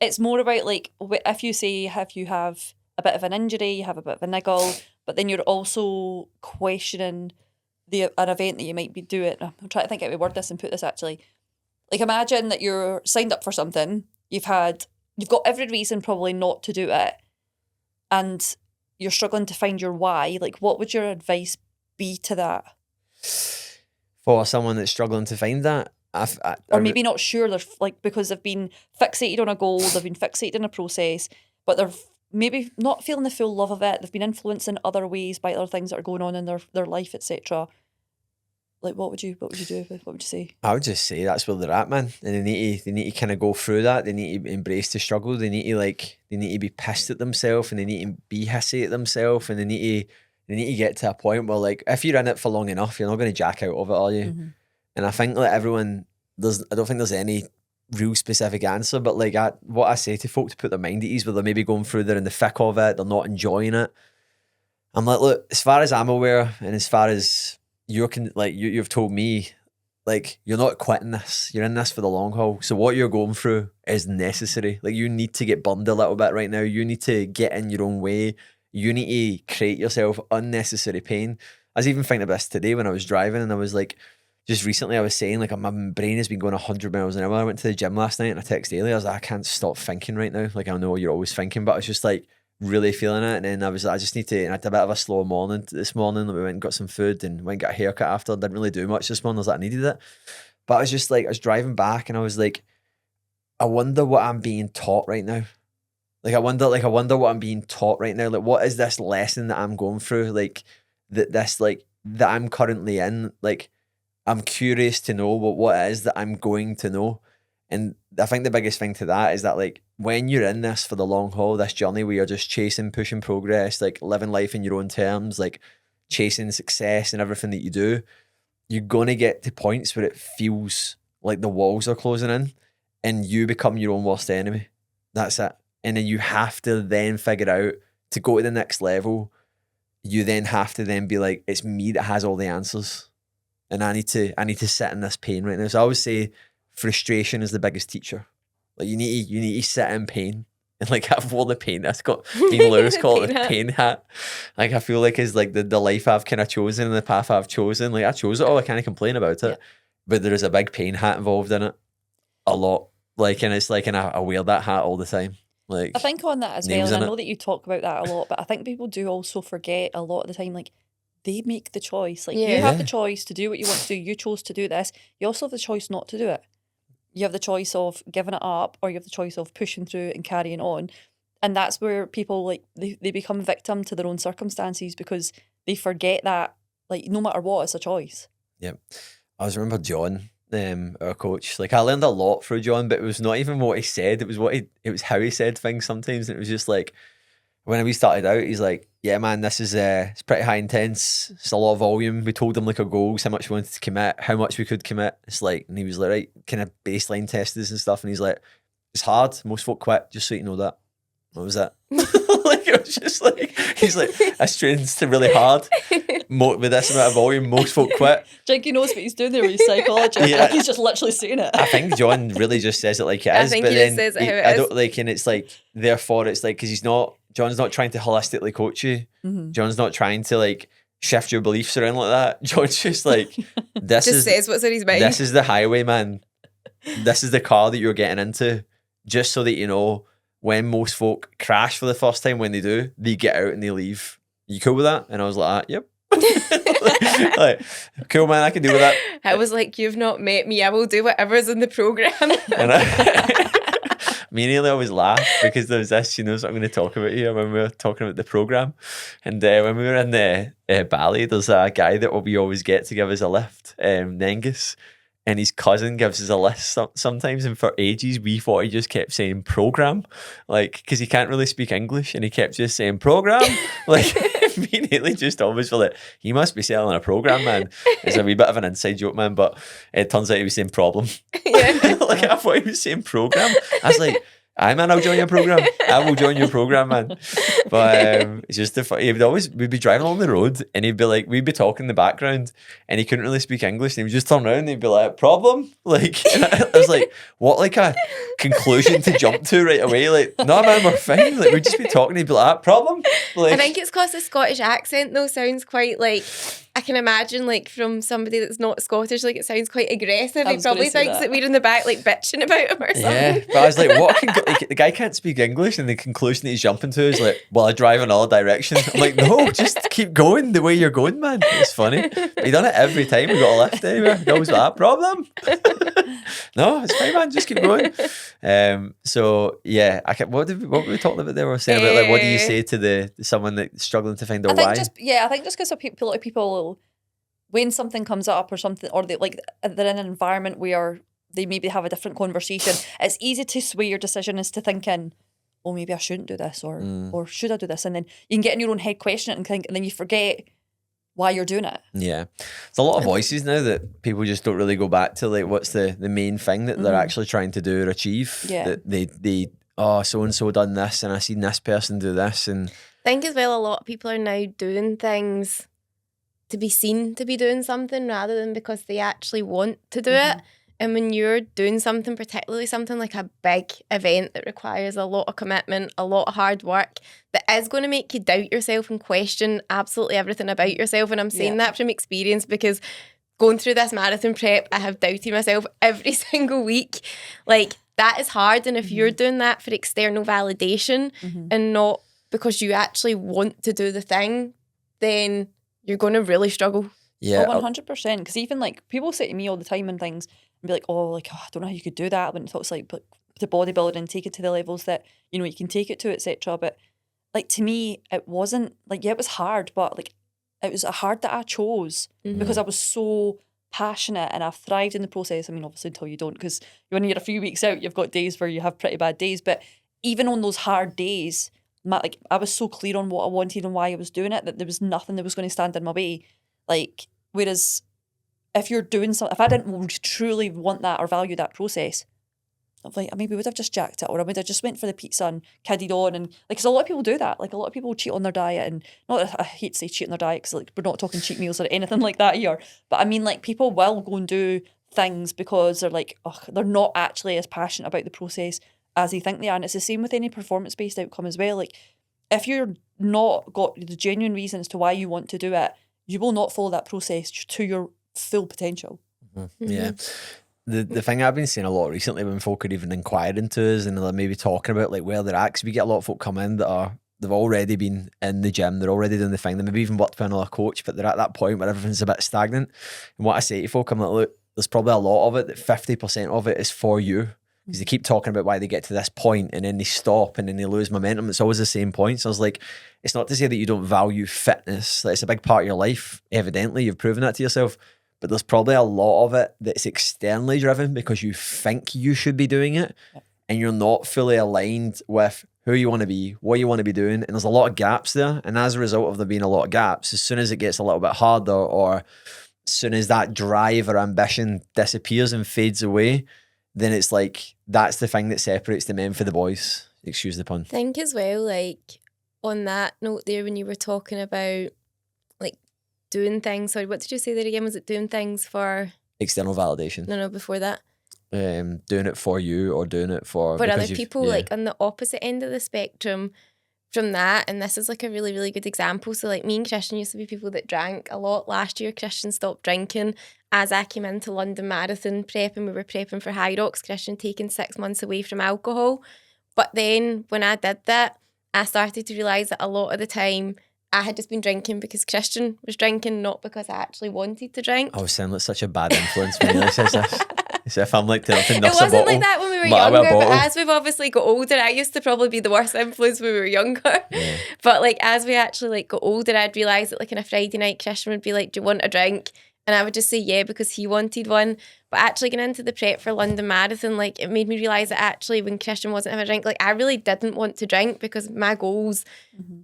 it's more about like if you say if you have a bit of an injury, you have a bit of a niggle, but then you're also questioning an event that you might be doing. I'm trying to think how to word this and put this actually. Like imagine that you're signed up for something, you've got every reason probably not to do it, and you're struggling to find your why. Like, what would your advice be to that? For someone that's struggling to find that, Or maybe not sure, they're like because they've been fixated on a goal, they've been fixated in a process, but they're maybe not feeling the full love of it. They've been influenced in other ways by other things that are going on in their life, etc. Like, what would you do? What would you say? I would just say that's where they're at, man. And they need to kind of go through that. They need to embrace the struggle. They need to be pissed at themselves, and they need to be hissy at themselves, and they need to get to a point where like if you're in it for long enough, you're not going to jack out of it, are you? Mm-hmm. And I think like everyone, I don't think there's any real specific answer, but like what I say to folk to put their mind at ease where they're maybe going through, they're in the thick of it, they're not enjoying it. I'm like, look, as far as I'm aware, and as far as you've told me, like you're not quitting this, you're in this for the long haul. So what you're going through is necessary. Like you need to get burned a little bit right now. You need to get in your own way. You need to create yourself unnecessary pain. I was even thinking about this today when I was driving, and I was like, just recently I was saying like my brain has been going 100 miles an hour. I went to the gym last night and I texted Ailey, I was like, I can't stop thinking right now. Like I know you're always thinking, but I was just like really feeling it. And then I was like, I just need to, and I had a bit of a slow morning this morning. We went and got some food and went and got a haircut after. I didn't really do much this morning. I was like, I needed it. But I was just like, I was driving back and I was like, I wonder what I'm being taught right now. I wonder what I'm being taught right now. Like, what is this lesson that I'm going through? Like that I'm currently in. Like, I'm curious to know what it is that I'm going to know. And I think the biggest thing to that is that like when you're in this for the long haul, this journey where you're just chasing, pushing progress, like living life in your own terms, like chasing success and everything that you do, you're going to get to points where it feels like the walls are closing in and you become your own worst enemy. That's it. And then you have to then figure out to go to the next level. You then have to then be like, it's me that has all the answers. And I need to sit in this pain right now. So I always say frustration is the biggest teacher. Like you need to sit in pain and like have all the pain. That's got Dean Lewis called it the pain hat. Like I feel like is like the life I've kind of chosen and the path I've chosen. Like I chose it all. I can't complain about it. Yeah. But there is a big pain hat involved in it. A lot. Like, and it's like, and I wear that hat all the time. Like, I think on that as well, names and I in know it. that you talk about that a lot, but I think people do also forget a lot of the time, like, they make the choice. Like, you Yeah. have the Yeah. choice to do what you want to do. You chose to do this. You also have the choice not to do it. You have the choice of giving it up, or you have the choice of pushing through it and carrying on. And that's where people, like, they become victim to their own circumstances because they forget that, like, no matter what, it's a choice. Yep. I always remember John, our coach. Like, I learned a lot through John, but it was not even what he said. It was how he said things sometimes. And it was just like, when we started out, he's like, yeah, man, this is it's pretty high intense. It's a lot of volume. We told him like our goals, how much we wanted to commit, how much we could commit. It's like, and he was like, right, kind of baseline test this and stuff. And he's like, it's hard. Most folk quit, just so you know that. What was that? Like, it was just like, he's like, this train's really hard. With this amount of volume, most folk quit. Jinky knows what he's doing there with his psychologist. Yeah. Like, he's just literally saying it. I think John really just says it like it I is. think but he then just says it how it I is. don't like, and it's like, therefore, it's like, because John's not trying to holistically coach you. Mhm. John's not trying to like shift your beliefs around like that. John's just like, this Just is says what's in his mind. this is the highway, man. This is the car that you're getting into. Just so that you know, when most folk crash for the first time, when they do, they get out and they leave. You cool with that? And I was like, yep. Like, cool, man, I can deal with that. I was like, you've not met me. I will do whatever's in the programme. And me and Nearly always laugh because there was this, she knows what I'm going to talk about here when we were talking about the programme. And when we were in the Bali, there's a guy that we always get to give us a lift, Nengus. And his cousin gives us a list sometimes, and for ages we thought he just kept saying program, like, because he can't really speak English, and he kept just saying program, like, immediately just always feel like he must be selling a program, man. It's a wee bit of an inside joke, man, but it turns out he was saying problem. Yeah. Like, I thought he was saying program. I was like, aye, man, I'll join your program. I will join your program, man. But it's just we'd be driving along the road, and he'd be like, we'd be talking in the background, and he couldn't really speak English, and he would just turn around and he'd be like, problem? Like, and I was like, what, like a conclusion to jump to right away? Like, no, man, we're fine. Like, we'd just be talking, he'd be like, problem? Like, I think it's because the Scottish accent though sounds quite like, I can imagine like from somebody that's not Scottish, like it sounds quite aggressive. I He was gonna probably say thinks that. that we're in the back like bitching about him or something. yeah, but I was like, what? Like, the guy can't speak English, and the conclusion that he's jumping to is like, well, I drive in all direction. I'm like, no, just keep going the way you're going, man. It's funny. But he done it every time we got a lift anywhere. He always like, problem? No, it's fine, man. Just keep going. So yeah, what were we talking about there? We were saying about like, what do you say to someone that's struggling to find their I think why? I think just because a lot of people, when something comes up or something, or they're in an environment where they maybe have a different conversation, it's easy to sway your decision as to thinking, oh, maybe I shouldn't do this, or should I do this? And then you can get in your own head, question it, and think, and then you forget why you're doing it. Yeah, there's a lot of voices now that people just don't really go back to, like, what's the main thing that they're actually trying to do or achieve. Yeah. That they so and so done this, and I seen this person do this, and I think as well a lot of people are now doing things to be seen to be doing something rather than because they actually want to do it. And when you're doing something, particularly something like a big event that requires a lot of commitment, a lot of hard work, that is going to make you doubt yourself and question absolutely everything about yourself. And I'm saying that from experience because going through this marathon prep, I have doubted myself every single week. Like, that is hard. And if you're doing that for external validation and not because you actually want to do the thing, then you're going to really struggle. yeah, 100%. Because even like people say to me all the time and things, and be like, I don't know how you could do that. When I thought it's like, but the bodybuilding and take it to the levels that you can take it to, etc. But like, to me, it wasn't like, it was hard, but like it was a hard that I chose because I was so passionate and I've thrived in the process. I mean, obviously until you don't, because when you're a few weeks out, you've got days where you have pretty bad days. But even on those hard days, I was so clear on what I wanted and why I was doing it that there was nothing that was going to stand in my way. Like, whereas if you're doing something, if I didn't truly want that or value that process, I maybe would have just jacked it, or I would have just went for the pizza and kidded on. And like, because a lot of people do that. Like, a lot of people cheat on their diet, and not that I hate to say cheat on their diet because like we're not talking cheat meals or anything like that here. But I mean, like, people will go and do things because they're like, they're not actually as passionate about the process as they think they are. And it's the same with any performance-based outcome as well. Like, if you're not got the genuine reason as to why you want to do it, you will not follow that process to your full potential. Yeah. the thing I've been seeing a lot recently when folk are even inquiring to us and they're maybe talking about like where they're at, 'cause we get a lot of folk come in that they've already been in the gym, they're already doing the thing, they maybe even worked with another coach, but they're at that point where everything's a bit stagnant. And what I say to folk, I'm like, look, there's probably a lot of it that 50% of it is for you. Because they keep talking about why they get to this point and then they stop and then they lose momentum. It's always the same point. So I was like, it's not to say that you don't value fitness. Like, it's a big part of your life. Evidently, you've proven that to yourself. But there's probably a lot of it that's externally driven because you think you should be doing it and you're not fully aligned with who you want to be, what you want to be doing. And there's a lot of gaps there. And as a result of there being a lot of gaps, as soon as it gets a little bit harder or as soon as that drive or ambition disappears and fades away, then it's like, that's the thing that separates the men for the boys. Excuse the pun. I think as well, like, on that note there, when you were talking about, like, doing things, sorry, what did you say there again? Was it doing things for... External validation. No, before that. Doing it for you or doing it for other people, like, on the opposite end of the spectrum from that. And this is, like, a really, really good example. So, like, me and Christian used to be people that drank a lot. Last year, Christian stopped drinking. As I came into London Marathon prep and we were prepping for High Rocks, Christian taken 6 months away from alcohol. But then when I did that, I started to realise that a lot of the time I had just been drinking because Christian was drinking, not because I actually wanted to drink. I was sounding like such a bad influence when Neely says this. As if I'm like tilting It this a wasn't bottle. like that when we were younger, but as we've obviously got older, I used to probably be the worst influence when we were younger. Yeah. But like as we actually like got older, I'd realise that like on a Friday night, Christian would be like, do you want a drink? And I would just say yeah because he wanted one. But actually getting into the prep for London Marathon, like it made me realise that actually when Christian wasn't having a drink, like I really didn't want to drink because my goals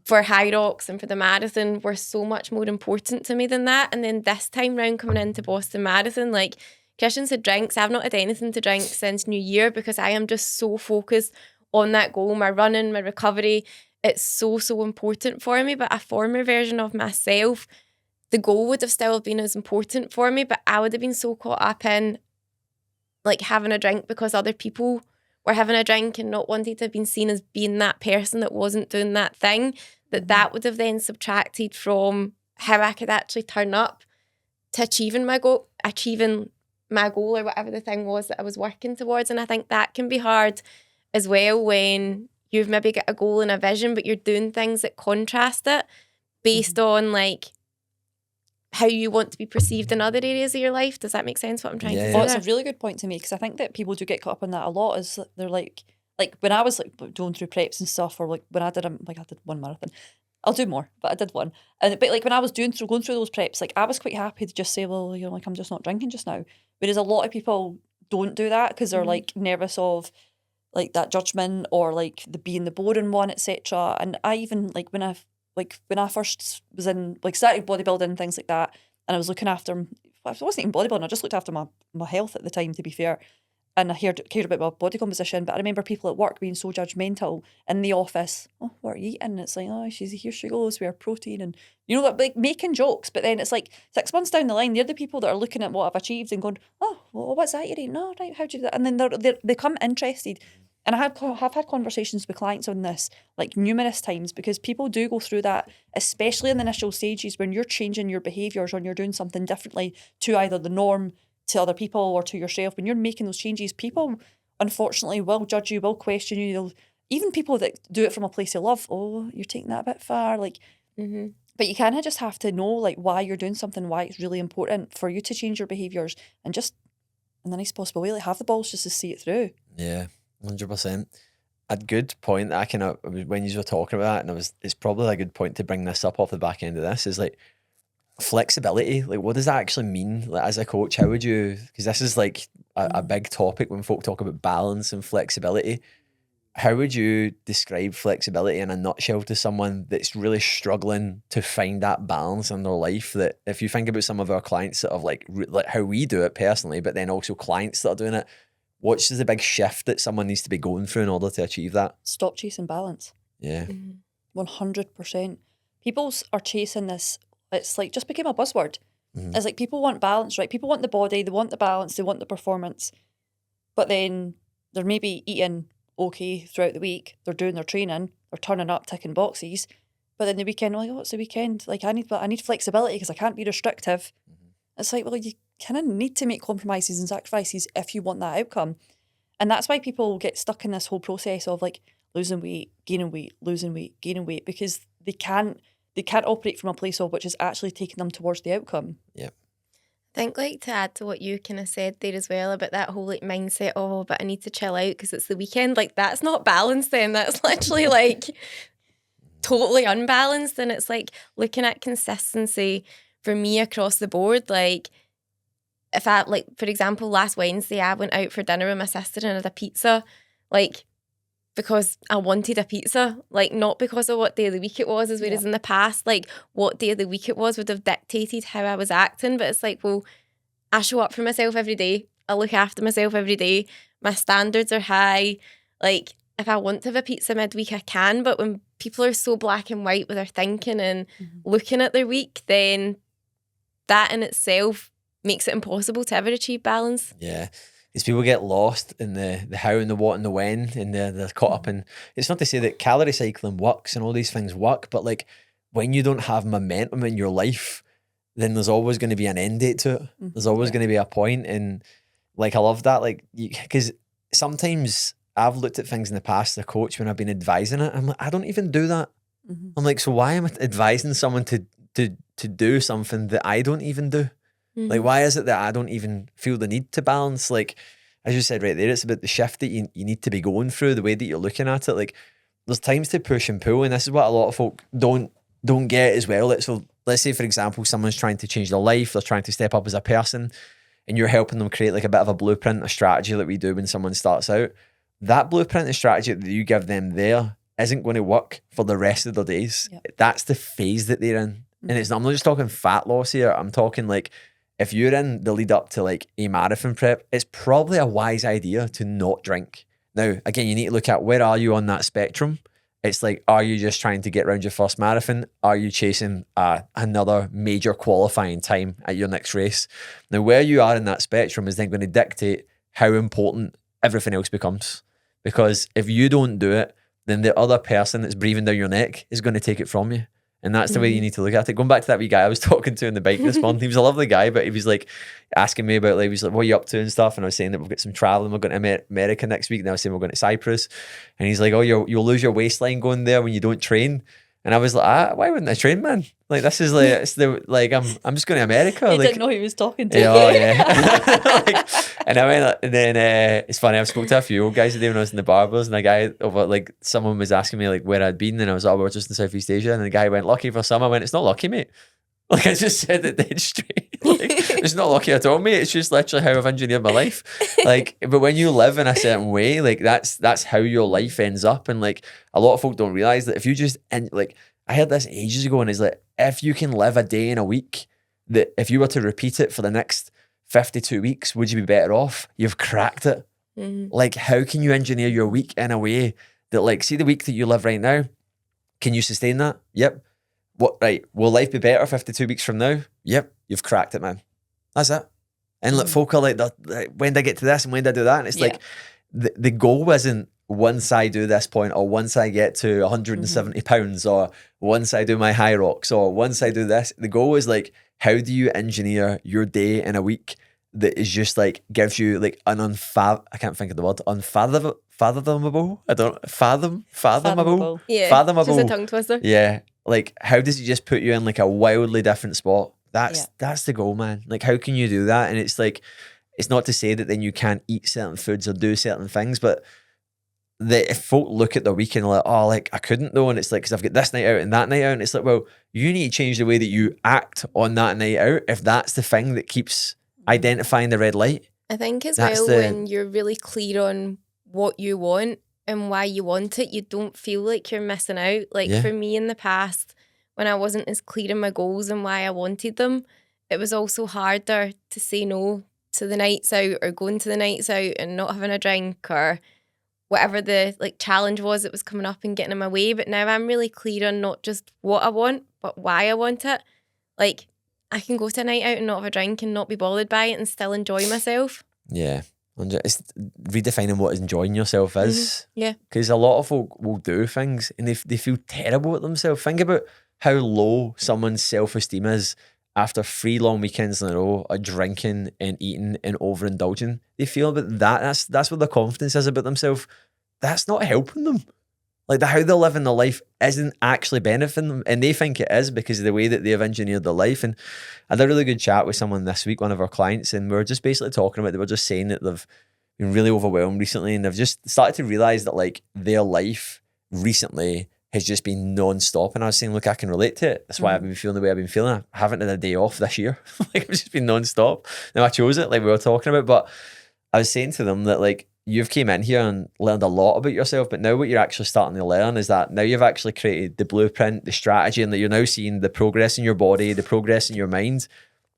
for High Rocks and for the marathon were so much more important to me than that. And then this time round coming into Boston Marathon, like Christian's had drinks. I've not had anything to drink since New Year because I am just so focused on that goal, my running, my recovery. It's so, so important for me. But a former version of myself, the goal would have still been as important for me, but I would have been so caught up in like having a drink because other people were having a drink and not wanting to have been seen as being that person that wasn't doing that thing, that would have then subtracted from how I could actually turn up to achieving my goal or whatever the thing was that I was working towards. And I think that can be hard as well when you've maybe got a goal and a vision, but you're doing things that contrast it based on like how you want to be perceived in other areas of your life. Does that make sense what I'm trying to say? Oh, it's a really good point to make because I think that people do get caught up in that a lot is that they're like when I was like going through preps and stuff, or like when I did one marathon. I'll do more, but I did one. But like when I was going through those preps, like I was quite happy to just say, well, you know, like I'm just not drinking just now. Whereas a lot of people don't do that because they're like nervous of like that judgment or like the being the boring one, etc. And I even like when I first was in like started bodybuilding and things like that, and I was looking after, I wasn't even bodybuilding, I just looked after my health at the time, to be fair. And I cared about my body composition, but I remember people at work being so judgmental in the office. Oh, what are you eating? And it's like, oh, here she goes with her protein, and you know, like making jokes. But then it's like 6 months down the line, they're the people that are looking at what I've achieved and going, oh, well, what's that you're eating? No, right, how'd you do that? And then they become interested. And I have had conversations with clients on this like numerous times because people do go through that, especially in the initial stages when you're changing your behaviours or you're doing something differently to either the norm, to other people or to yourself. When you're making those changes, people unfortunately will judge you, will question you. Even people that do it from a place of love, oh, you're taking that a bit far. Like, but you kind of just have to know like why you're doing something, why it's really important for you to change your behaviours and just in the nicest possible way, like have the balls just to see it through. Yeah, 100%. A good point that I kind of, when you were talking about that, and it's probably a good point to bring this up off the back end of this, is like, flexibility. Like, what does that actually mean? Like, as a coach, how would you, because this is like a big topic when folk talk about balance and flexibility, how would you describe flexibility in a nutshell to someone that's really struggling to find that balance in their life? That if you think about some of our clients that have like how we do it personally, but then also clients that are doing it, what's the big shift that someone needs to be going through in order to achieve that? Stop chasing balance. Yeah. 100%. People are chasing this. It's like just became a buzzword. It's like people want balance, right? People want the body, they want the balance, they want the performance. But then they're maybe eating okay throughout the week. They're doing their training, they're turning up, ticking boxes. But then the weekend, like, oh, it's the weekend. Like I need flexibility because I can't be restrictive. It's like, well, kind of need to make compromises and sacrifices if you want that outcome. And that's why people get stuck in this whole process of like losing weight, gaining weight, losing weight, gaining weight, because they can't operate from a place of which is actually taking them towards the outcome. Yeah. I think, like, to add to what you kind of said there as well about that whole like mindset, oh, but I need to chill out because it's the weekend. Like, that's not balanced then. That's literally like totally unbalanced. And it's like looking at consistency for me across the board. Like, if I, like, for example, last Wednesday, I went out for dinner with my sister and had a pizza, like, because I wanted a pizza, like, not because of what day of the week it was, as whereas in the past, like, what day of the week it was would have dictated how I was acting. But it's like, well, I show up for myself every day. I look after myself every day. My standards are high. Like, if I want to have a pizza midweek, I can. But when people are so black and white with their thinking and looking at their week, then that in itself makes it impossible to ever achieve balance. Yeah. These people get lost in the how and the what and the when, and they're caught up in, it's not to say that calorie cycling works and all these things work, but like when you don't have momentum in your life, then there's always going to be an end date to it. There's always going to be a point. And like, I love that. Like, because sometimes I've looked at things in the past as a coach when I've been advising it. I'm like, I don't even do that. I'm like, so why am I advising someone to do something that I don't even do? Like, why is it that I don't even feel the need to balance? Like, as you said right there, it's about the shift that you need to be going through, the way that you're looking at it. Like, there's times to push and pull, and this is what a lot of folk don't get as well. So let's say, for example, someone's trying to change their life, they're trying to step up as a person, and you're helping them create like a bit of a blueprint, a strategy like we do when someone starts out. That blueprint and strategy that you give them there isn't going to work for the rest of their days. That's the phase that they're in. And I'm not just talking fat loss here. I'm talking like, if you're in the lead up to like a marathon prep, it's probably a wise idea to not drink. Now, again, you need to look at where are you on that spectrum. It's like, are you just trying to get around your first marathon? Are you chasing another major qualifying time at your next race? Now, where you are in that spectrum is then going to dictate how important everything else becomes. Because if you don't do it, then the other person that's breathing down your neck is going to take it from you. And that's the way you need to look at it. Going back to that wee guy I was talking to on the bike this morning, he was a lovely guy, but he was like asking me about, like, he was like, what are you up to and stuff? And I was saying that we've got some traveling. We're going to America next week. And I was saying we're going to Cyprus. And he's like, oh, you'll lose your waistline going there when you don't train. And I was like, why wouldn't I train, man? Like, this is like, it's the, like, I'm just going to America. He like, didn't know he was talking to. Yeah, oh, yeah. Like, and I went, and then it's funny, I've spoken to a few old guys today when I was in the barbers, and a guy over, like, someone was asking me like where I'd been, and I was like, oh, we're just in Southeast Asia, and the guy went, lucky for some. I went, it's not lucky, mate. Like, I just said it dead straight. Like, it's not lucky at all, mate. It's just literally how I've engineered my life. Like, but when you live in a certain way, like, that's how your life ends up. And like, a lot of folk don't realize that if you just, and like, I heard this ages ago, and it's like, if you can live a day in a week, that if you were to repeat it for the next 52 weeks, would you be better off? You've cracked it. Like, how can you engineer your week in a way that, like, see the week that you live right now, can you sustain that? Yep. What, right, will life be better 52 weeks from now? Yep. You've cracked it, man. That's it. And like, folk are like, when did I get to this and when did I do that? And it's like, the goal isn't once I do this point, or once I get to 170 pounds, or once I do my high rocks, or once I do this. The goal is like, how do you engineer your day in a week that is just like, gives you like an I can't think of the word, fathomable. Yeah, fathomable. just a tongue twister. Yeah, like, how does it just put you in like a wildly different spot? That's the goal, man. Like, how can you do that? And it's like, it's not to say that then you can't eat certain foods or do certain things, but if folk look at their weekend like, oh, like, I couldn't though, and it's like, because I've got this night out and that night out, and it's like, well, you need to change the way that you act on that night out if that's the thing that keeps identifying the red light. I think as well, when you're really clear on what you want and why you want it, you don't feel like you're missing out. Like, for me in the past, when I wasn't as clear in my goals and why I wanted them, it was also harder to say no to the nights out, or going to the nights out and not having a drink, or whatever the like challenge was that was coming up and getting in my way. But now I'm really clear on not just what I want, but why I want it. Like, I can go to a night out and not have a drink and not be bothered by it and still enjoy myself. Yeah. It's redefining what enjoying yourself is. Yeah. Because a lot of folk will do things and they feel terrible at themselves. Think about how low someone's self-esteem is after 3 long weekends in a row of drinking and eating and overindulging, they feel about that. That's what their confidence is about themselves. That's not helping them. Like how they're living their life isn't actually benefiting them, and they think it is because of the way that they've engineered their life. And I had a really good chat with someone this week, one of our clients, and we were just basically talking about, they were just saying that they've been really overwhelmed recently, and they've just started to realize that like their life recently has just been non-stop. And I was saying, look, I can relate to it. That's why I've been feeling the way I've been feeling. I haven't had a day off this year. Like I've just been non-stop. Now I chose it, like we were talking about, but I was saying to them that like you've came in here and learned a lot about yourself, but now what you're actually starting to learn is that now you've actually created the blueprint, the strategy, and that you're now seeing the progress in your body, the progress in your mind.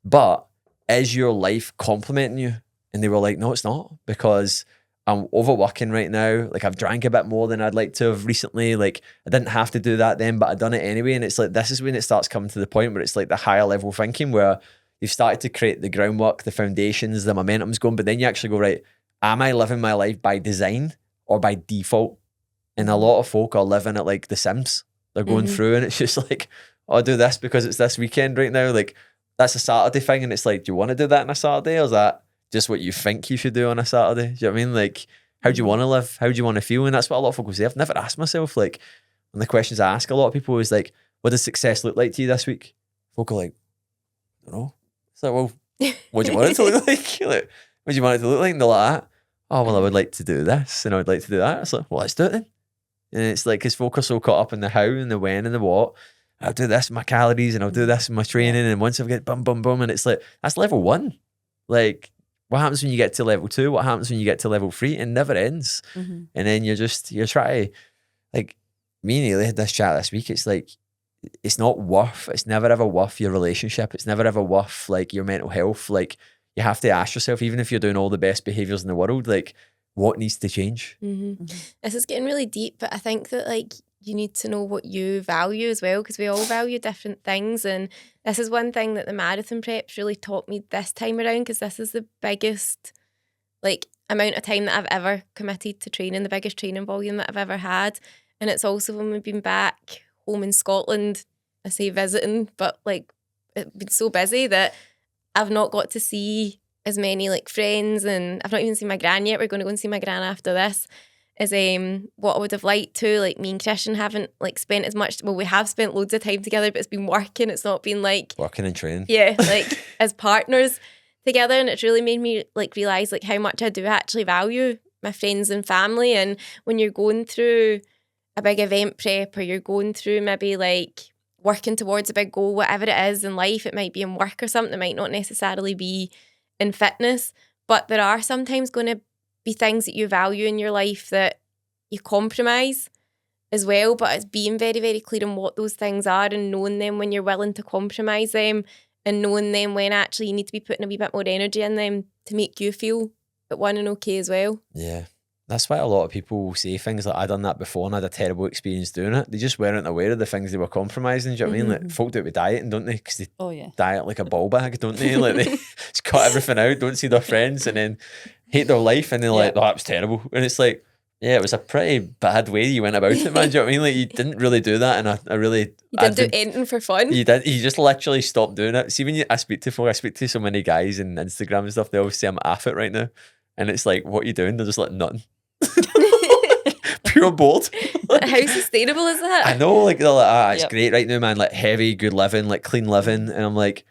But is your life complementing you? And they were like, no, it's not, because I'm overworking right now. Like I've drank a bit more than I'd like to have recently. Like I didn't have to do that then, but I'd done it anyway. And it's like, this is when it starts coming to the point where it's like the higher level thinking where you've started to create the groundwork, the foundations, the momentum's going, but then you actually go, right, am I living my life by design or by default? And a lot of folk are living it like The Sims. They're going through and it's just like, oh, I do this because it's this weekend right now. Like that's a Saturday thing. And it's like, do you want to do that on a Saturday, or is that just what you think you should do on a Saturday? Do you know what I mean? Like, how do you want to live? How do you want to feel? And that's what a lot of folk will say. I've never asked myself, like, one of the questions I ask a lot of people is like, what does success look like to you this week? Folk are like, I don't know. It's like, well, what do you want it to look like? Like, what do you want it to look like? And they're like, oh, well, I would like to do this and I would like to do that. It's like, well, let's do it then. And it's like, because folk are so caught up in the how and the when and the what. I'll do this with my calories and I'll do this with my training. And once I've got boom, boom, boom. And it's like, that's level 1. Like, what happens when you get to level 2? What happens when you get to level 3? It never ends. And then you're trying to, like, me and Ailey had this chat this week. It's like, it's never ever worth your relationship. It's never ever worth like your mental health. Like you have to ask yourself, even if you're doing all the best behaviors in the world, like what needs to change? This is getting really deep, but I think that like you need to know what you value as well, because we all value different things. And this is one thing that the marathon preps really taught me this time around, because this is the biggest like amount of time that I've ever committed to training, the biggest training volume that I've ever had. And it's also when we've been back home in Scotland, I say visiting, but like it's been so busy that I've not got to see as many like friends, and I've not even seen my gran yet. We're going to go and see my gran after this. Is what I would have liked to. Like me and Christian haven't like spent as much. Well, we have spent loads of time together, but it's been working. It's not been like working and training. Yeah, like as partners together, and it's really made me like realize like how much I do actually value my friends and family. And when you're going through a big event prep, or you're going through maybe like working towards a big goal, whatever it is in life, it might be in work or something, it might not necessarily be in fitness, but there are sometimes going to be things that you value in your life that you compromise as well. But it's being very, very clear on what those things are, and knowing them when you're willing to compromise them, and knowing them when actually you need to be putting a wee bit more energy in them to make you feel at one and okay as well. Yeah. That's why a lot of people say things like, I done that before and I had a terrible experience doing it. They just weren't aware of the things they were compromising. Do you know what I mean? Like folk do it with dieting, don't they? Because they diet like a ball bag, don't they? Like they just cut everything out, don't see their friends, and then hate their life, and they're like, oh, that was terrible. And it's like, yeah, it was a pretty bad way you went about it, man. Do you know what I mean? Like you didn't really do that, and I really... You didn't do anything for fun. You did. You just literally stopped doing it. See, when I speak to folk, I speak to so many guys in Instagram and stuff, they always say I'm off it right now. And it's like, what are you doing? They're just like, nothing. Pure bored. How sustainable is that? I know, like they're like, it's great right now, man. Like heavy, good living, like clean living, and I'm like,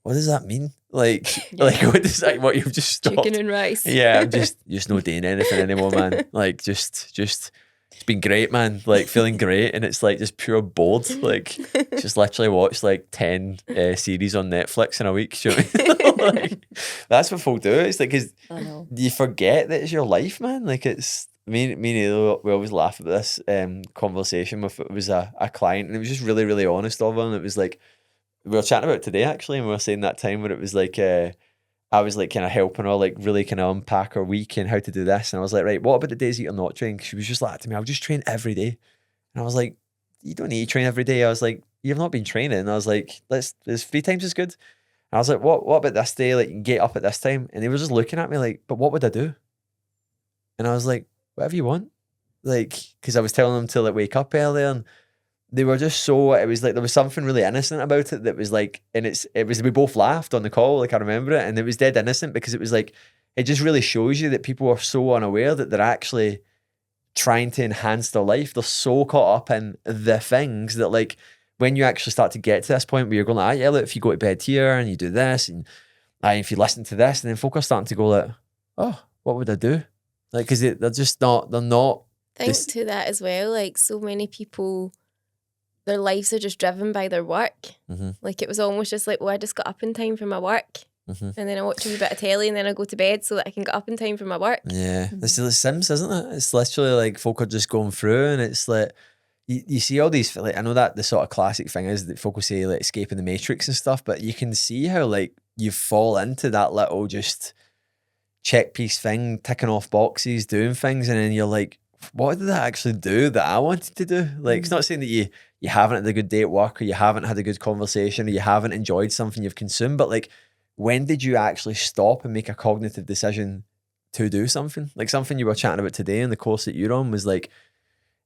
what does that mean? Like what does that? What you've just stopped? Chicken and rice. Yeah, I'm just not doing anything anymore, man. Like just it's been great, man. Like feeling great, and it's like just pure bored. Like just literally watch like 10 series on Netflix in a week. You know what I mean? Like, that's what folk do. It's like, cause you forget that it's your life, man. Like it's. Me and Ailey, we always laugh at this conversation with, it was a client, and it was just really, really honest of her. And it was like, we were chatting about it today actually, and we were saying that time where it was like, I was like kind of helping her, like really kind of unpack her week and how to do this. And I was like, right, what about the days that you're not training? She was just like to me, I'll just train every day. And I was like, you don't need to train every day. I was like, you've not been training. And I was like, there's 3 times as good. And I was like, what about this day? Like you can get up at this time. And they were just looking at me like, but what would I do? And I was like, whatever you want. Like, because I was telling them to like wake up earlier, and they were just so, it was like there was something really innocent about it that was like, and it was we both laughed on the call, like I remember it, and it was dead innocent because it was like, it just really shows you that people are so unaware that they're actually trying to enhance their life. They're so caught up in the things that, like, when you actually start to get to this point where you're going like, yeah, look, if you go to bed here and you do this and if you listen to this, and then folk are starting to go like, oh, what would I do? Like, because they're just not, they're not. Think to that as well, like so many people, their lives are just driven by their work. Like it was almost just like, well, I just got up in time for my work. And then I watch a wee bit of telly and then I go to bed so that I can get up in time for my work. Yeah. This is the Sims, isn't it? It's literally like folk are just going through, and it's like, you see all these, like, I know that the sort of classic thing is that folk will say like escaping the matrix and stuff, but you can see how like you fall into that little just check piece thing, ticking off boxes, doing things, and then you're like, what did I actually do that I wanted to do? Like, it's not saying that you haven't had a good day at work, or you haven't had a good conversation, or you haven't enjoyed something you've consumed, but like, when did you actually stop and make a cognitive decision to do something? Like something you were chatting about today in the course that you're on was like,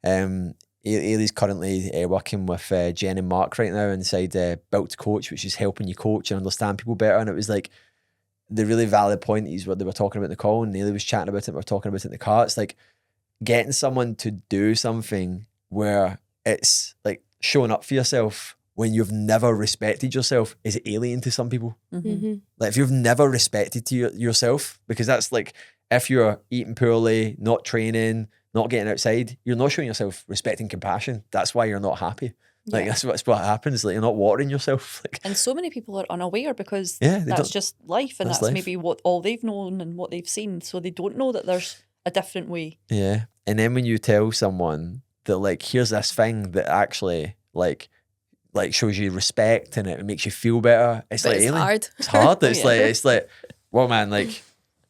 Ailey's currently working with Jen and Mark right now inside Built to Coach, which is helping you coach and understand people better. And it was like the really valid point is what they were talking about in the call, and Ailey was chatting about it, and we were talking about it in the car. It's like getting someone to do something where it's like showing up for yourself when you've never respected yourself is alien to some people. Like if you've never respected yourself, because that's like, if you're eating poorly, not training, not getting outside, you're not showing yourself respect and compassion. That's why you're not happy. Like that's what happens. Like you're not watering yourself. Like, and so many people are unaware because that's that's just life, and that's life. maybe what all they've known and what they've seen. So they don't know that there's a different way. Yeah. And then when you tell someone that like, here's this thing that actually like shows you respect and it makes you feel better, it's like alien. Hard. It's hard. It's like, well, man, like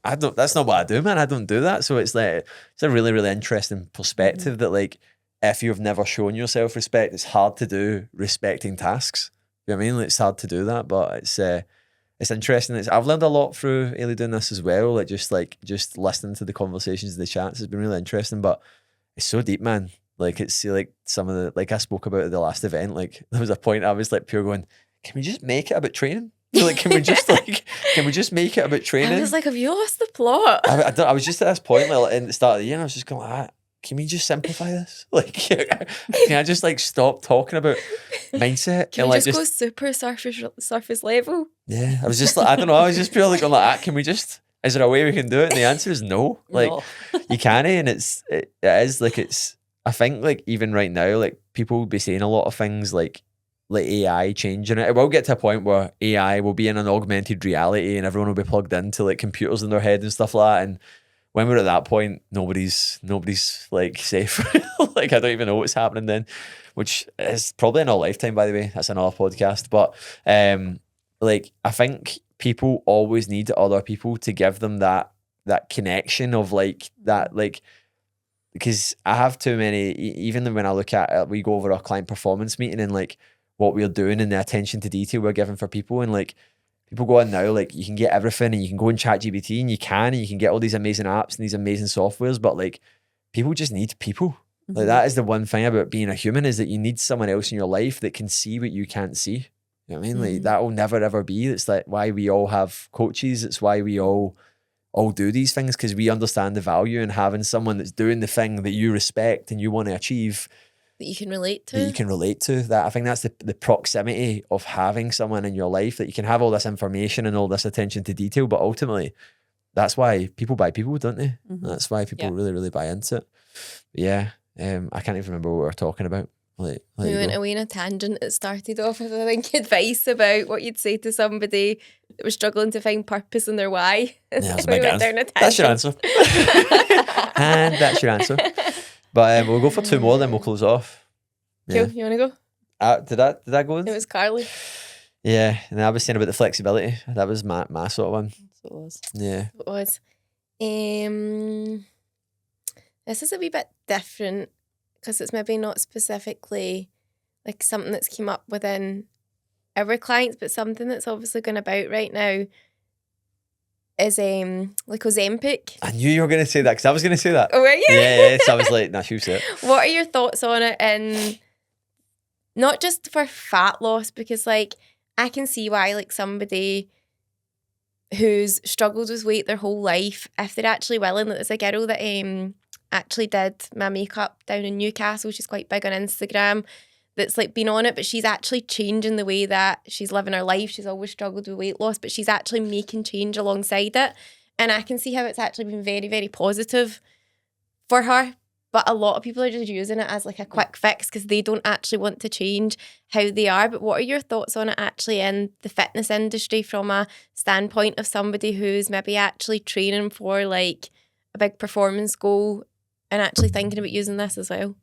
that's not what I do, man. I don't do that. So it's like, it's a really, really interesting perspective that like, if you've never shown yourself respect, it's hard to do respecting tasks. You know what I mean? Like, it's hard to do that, but it's interesting. I've learned a lot through Ailey doing this as well. Like just listening to the conversations, the chats has been really interesting, but it's so deep, man. Like it's like some of the, like I spoke about at the last event, like there was a point I was like pure going, can we just make it about training? Like, can we just make it about training? I was like, have you lost the plot? I was just at this point, like in the start of the year, I was just going like, can we just simplify this? Like, can I just like stop talking about mindset? Can and we like just go super surface level? Yeah, I was just like, I don't know, I was just purely going like, can we just, is there a way we can do it? And the answer is no. Like, No. you can't, and it is like, I think like even right now, like people will be saying a lot of things like AI changing it. It will get to a point where AI will be in an augmented reality and everyone will be plugged into like computers in their head and stuff like that. And when we're at that point, nobody's like safe. Like I don't even know what's happening then, which is probably in our lifetime, by the way. That's another podcast. But like I think people always need other people to give them that connection of like that, like, because I have too many, even when I look at we go over our client performance meeting and like what we're doing and the attention to detail we're giving for people, and like people go on now, like you can get everything and you can go and ChatGPT and you can get all these amazing apps and these amazing softwares, but like people just need people. Like that is the one thing about being a human, is that you need someone else in your life that can see what you can't see. You know what I mean? Like that will never ever be. It's like why we all have coaches. It's why we all do these things, because we understand the value in having someone that's doing the thing that you respect and you want to achieve, that you can relate to. That I think that's the proximity of having someone in your life, that you can have all this information and all this attention to detail, but ultimately that's why people buy people, don't they? That's why people really, really buy into it. But yeah, I can't even remember what we were talking about. We went away in a tangent. It started off with, I think, advice about what you'd say to somebody that was struggling to find purpose in their why. Yeah, that's we went down a tangent. That's your answer. And that's your answer. But we'll go for two more, then we'll close off. Cool. You want to go? Did I go in? It was Carly. Yeah, and I was saying about the flexibility. That was my sort of one. That's what it was. Yeah. It was. This is a wee bit different, because it's maybe not specifically like something that's came up within our clients, but something that's obviously going about right now is like Ozempic. I knew you were going to say that, because I was going to say that. Oh, were you? Yeah. So I was like, nah, she was it. What are your thoughts on it, and not just for fat loss, because like I can see why like somebody who's struggled with weight their whole life, if they're actually willing, like there's a girl that actually did my makeup down in Newcastle, she's quite big on Instagram, that's like been on it, but she's actually changing the way that she's living her life. She's always struggled with weight loss, but she's actually making change alongside it. And I can see how it's actually been very, very positive for her. But a lot of people are just using it as like a quick fix because they don't actually want to change how they are. But what are your thoughts on it actually in the fitness industry from a standpoint of somebody who's maybe actually training for like a big performance goal and actually thinking about using this as well?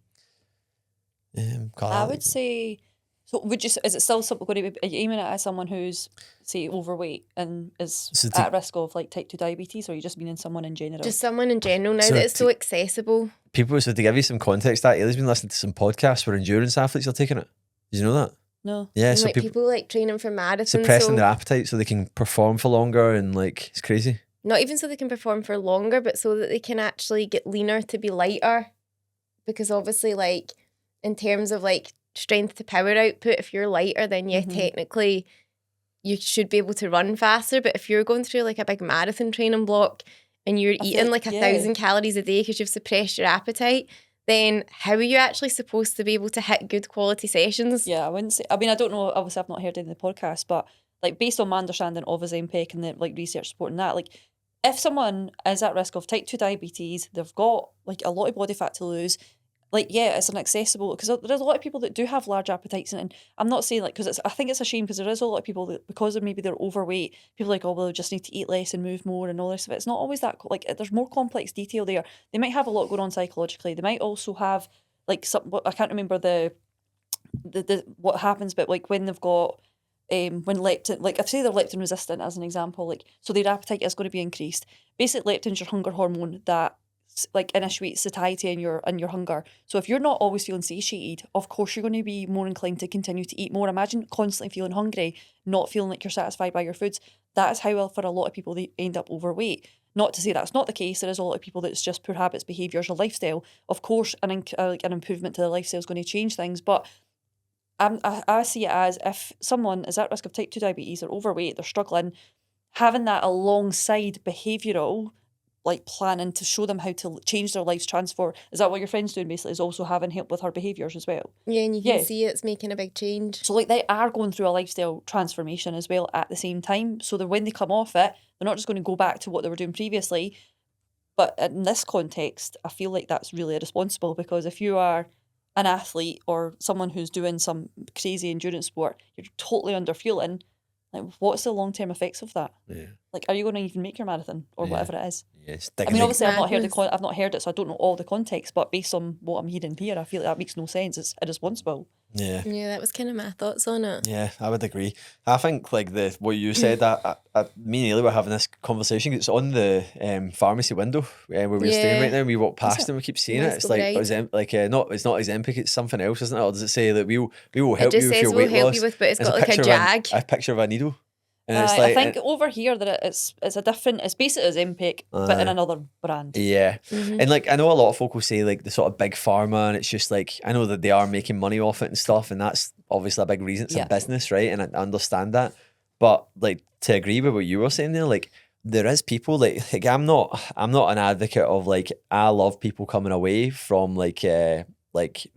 I would say, so is it still something going to be, are you aiming it at someone who's, say, overweight and is at risk of like type 2 diabetes, or are you just meaning someone in general? Just someone in general now that it's so accessible. People, so to give you some context, that Ailey's been listening to some podcasts where endurance athletes are taking it. Did you know that? No. Yeah, And so like people like training for marathons. suppressing their appetite so they can perform for longer, and like it's crazy. Not even so they can perform for longer, but so that they can actually get leaner to be lighter. Because obviously, like, in terms of like strength to power output, if you're lighter, then yeah, technically you should be able to run faster. But if you're going through like a big marathon training block and you're eating like 1,000 calories a day because you've suppressed your appetite, then how are you actually supposed to be able to hit good quality sessions? Yeah, I wouldn't say, I mean, I don't know, obviously I've not heard any of the podcast, but like based on my understanding of Ozempic and the like research supporting that, like if someone is at risk of type 2 diabetes, they've got like a lot of body fat to lose, like, yeah, it's an accessible, because there's a lot of people that do have large appetites, and I'm not saying like, because I think it's a shame because there is a lot of people that because of maybe they're overweight, people are like, oh, well, they just need to eat less and move more and all this stuff. It's not always that, like, there's more complex detail there. They might have a lot going on psychologically. They might also have like some, I can't remember the what happens, but like when they've got when leptin, like I'd say they're leptin resistant as an example, like so their appetite is going to be increased. Basically, leptin's your hunger hormone that like initiates satiety in your hunger. So if you're not always feeling satiated, of course you're going to be more inclined to continue to eat more. Imagine constantly feeling hungry, not feeling like you're satisfied by your foods. That is how for a lot of people they end up overweight. Not to say that's not the case. There is a lot of people that's just poor habits, behaviours, or lifestyle. Of course, an improvement to the lifestyle is going to change things, but I see it as if someone is at risk of type 2 diabetes, they're overweight, they're struggling, having that alongside behavioural, like planning to show them how to change their lives, transform. Is that what your friend's doing basically, is also having help with her behaviours as well? Yeah, and you can see it's making a big change. So like they are going through a lifestyle transformation as well at the same time, so that when they come off it, they're not just going to go back to what they were doing previously. But in this context, I feel like that's really irresponsible, because if you are an athlete or someone who's doing some crazy endurance sport, you're totally under fueling. Like, what's the long-term effects of that? Yeah. Like, are you going to even make your marathon or whatever it is? Yes. I mean, obviously, I've not heard it, so I don't know all the context. But based on what I'm hearing here, I feel like that makes no sense. It's irresponsible. Yeah. Yeah, that was kind of my thoughts on it. Yeah, I would agree. I think like what you said, me and Ailey were having this conversation. It's on the pharmacy window where we're staying right now. We walk past and we keep seeing it. It's like it's not Ozempic. It's something else, isn't it? Or does it say that we will help you with your weight loss? You with, but it's got like a jag. A picture of a needle. And it's like, I think over here that it's a different. It's basically Ozempic, but in another brand. Yeah, and like I know a lot of folk will say like the sort of big pharma, and it's just like I know that they are making money off it and stuff, and that's obviously a big reason. It's a business, right? And I understand that, but like to agree with what you were saying there, like there is people like I'm not an advocate of like I love people coming away from like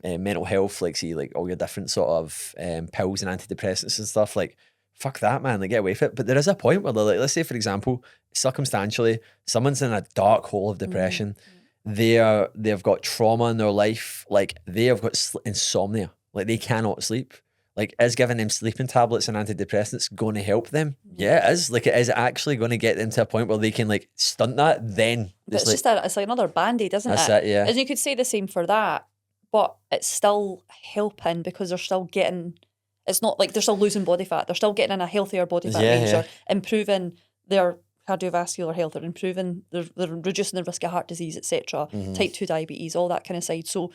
mental health, like see like all your different sort of pills and antidepressants and stuff like. Fuck that, man, like get away from it. But there is a point where they're like, let's say for example, circumstantially, someone's in a dark hole of depression. They've got trauma in their life, like they have got insomnia, like they cannot sleep. Like is giving them sleeping tablets and antidepressants going to help them? Yeah, it is. Like it is actually going to get them to a point where they can like stunt that. Then but it's like another band-aid, isn't it? That's it, yeah. And you could say the same for that, but it's still helping because they're still getting. It's not like they're still losing body fat. They're still getting in a healthier body fat range, or improving their cardiovascular health, or improving, they're reducing the risk of heart disease, etc., type 2 diabetes, all that kind of side. So,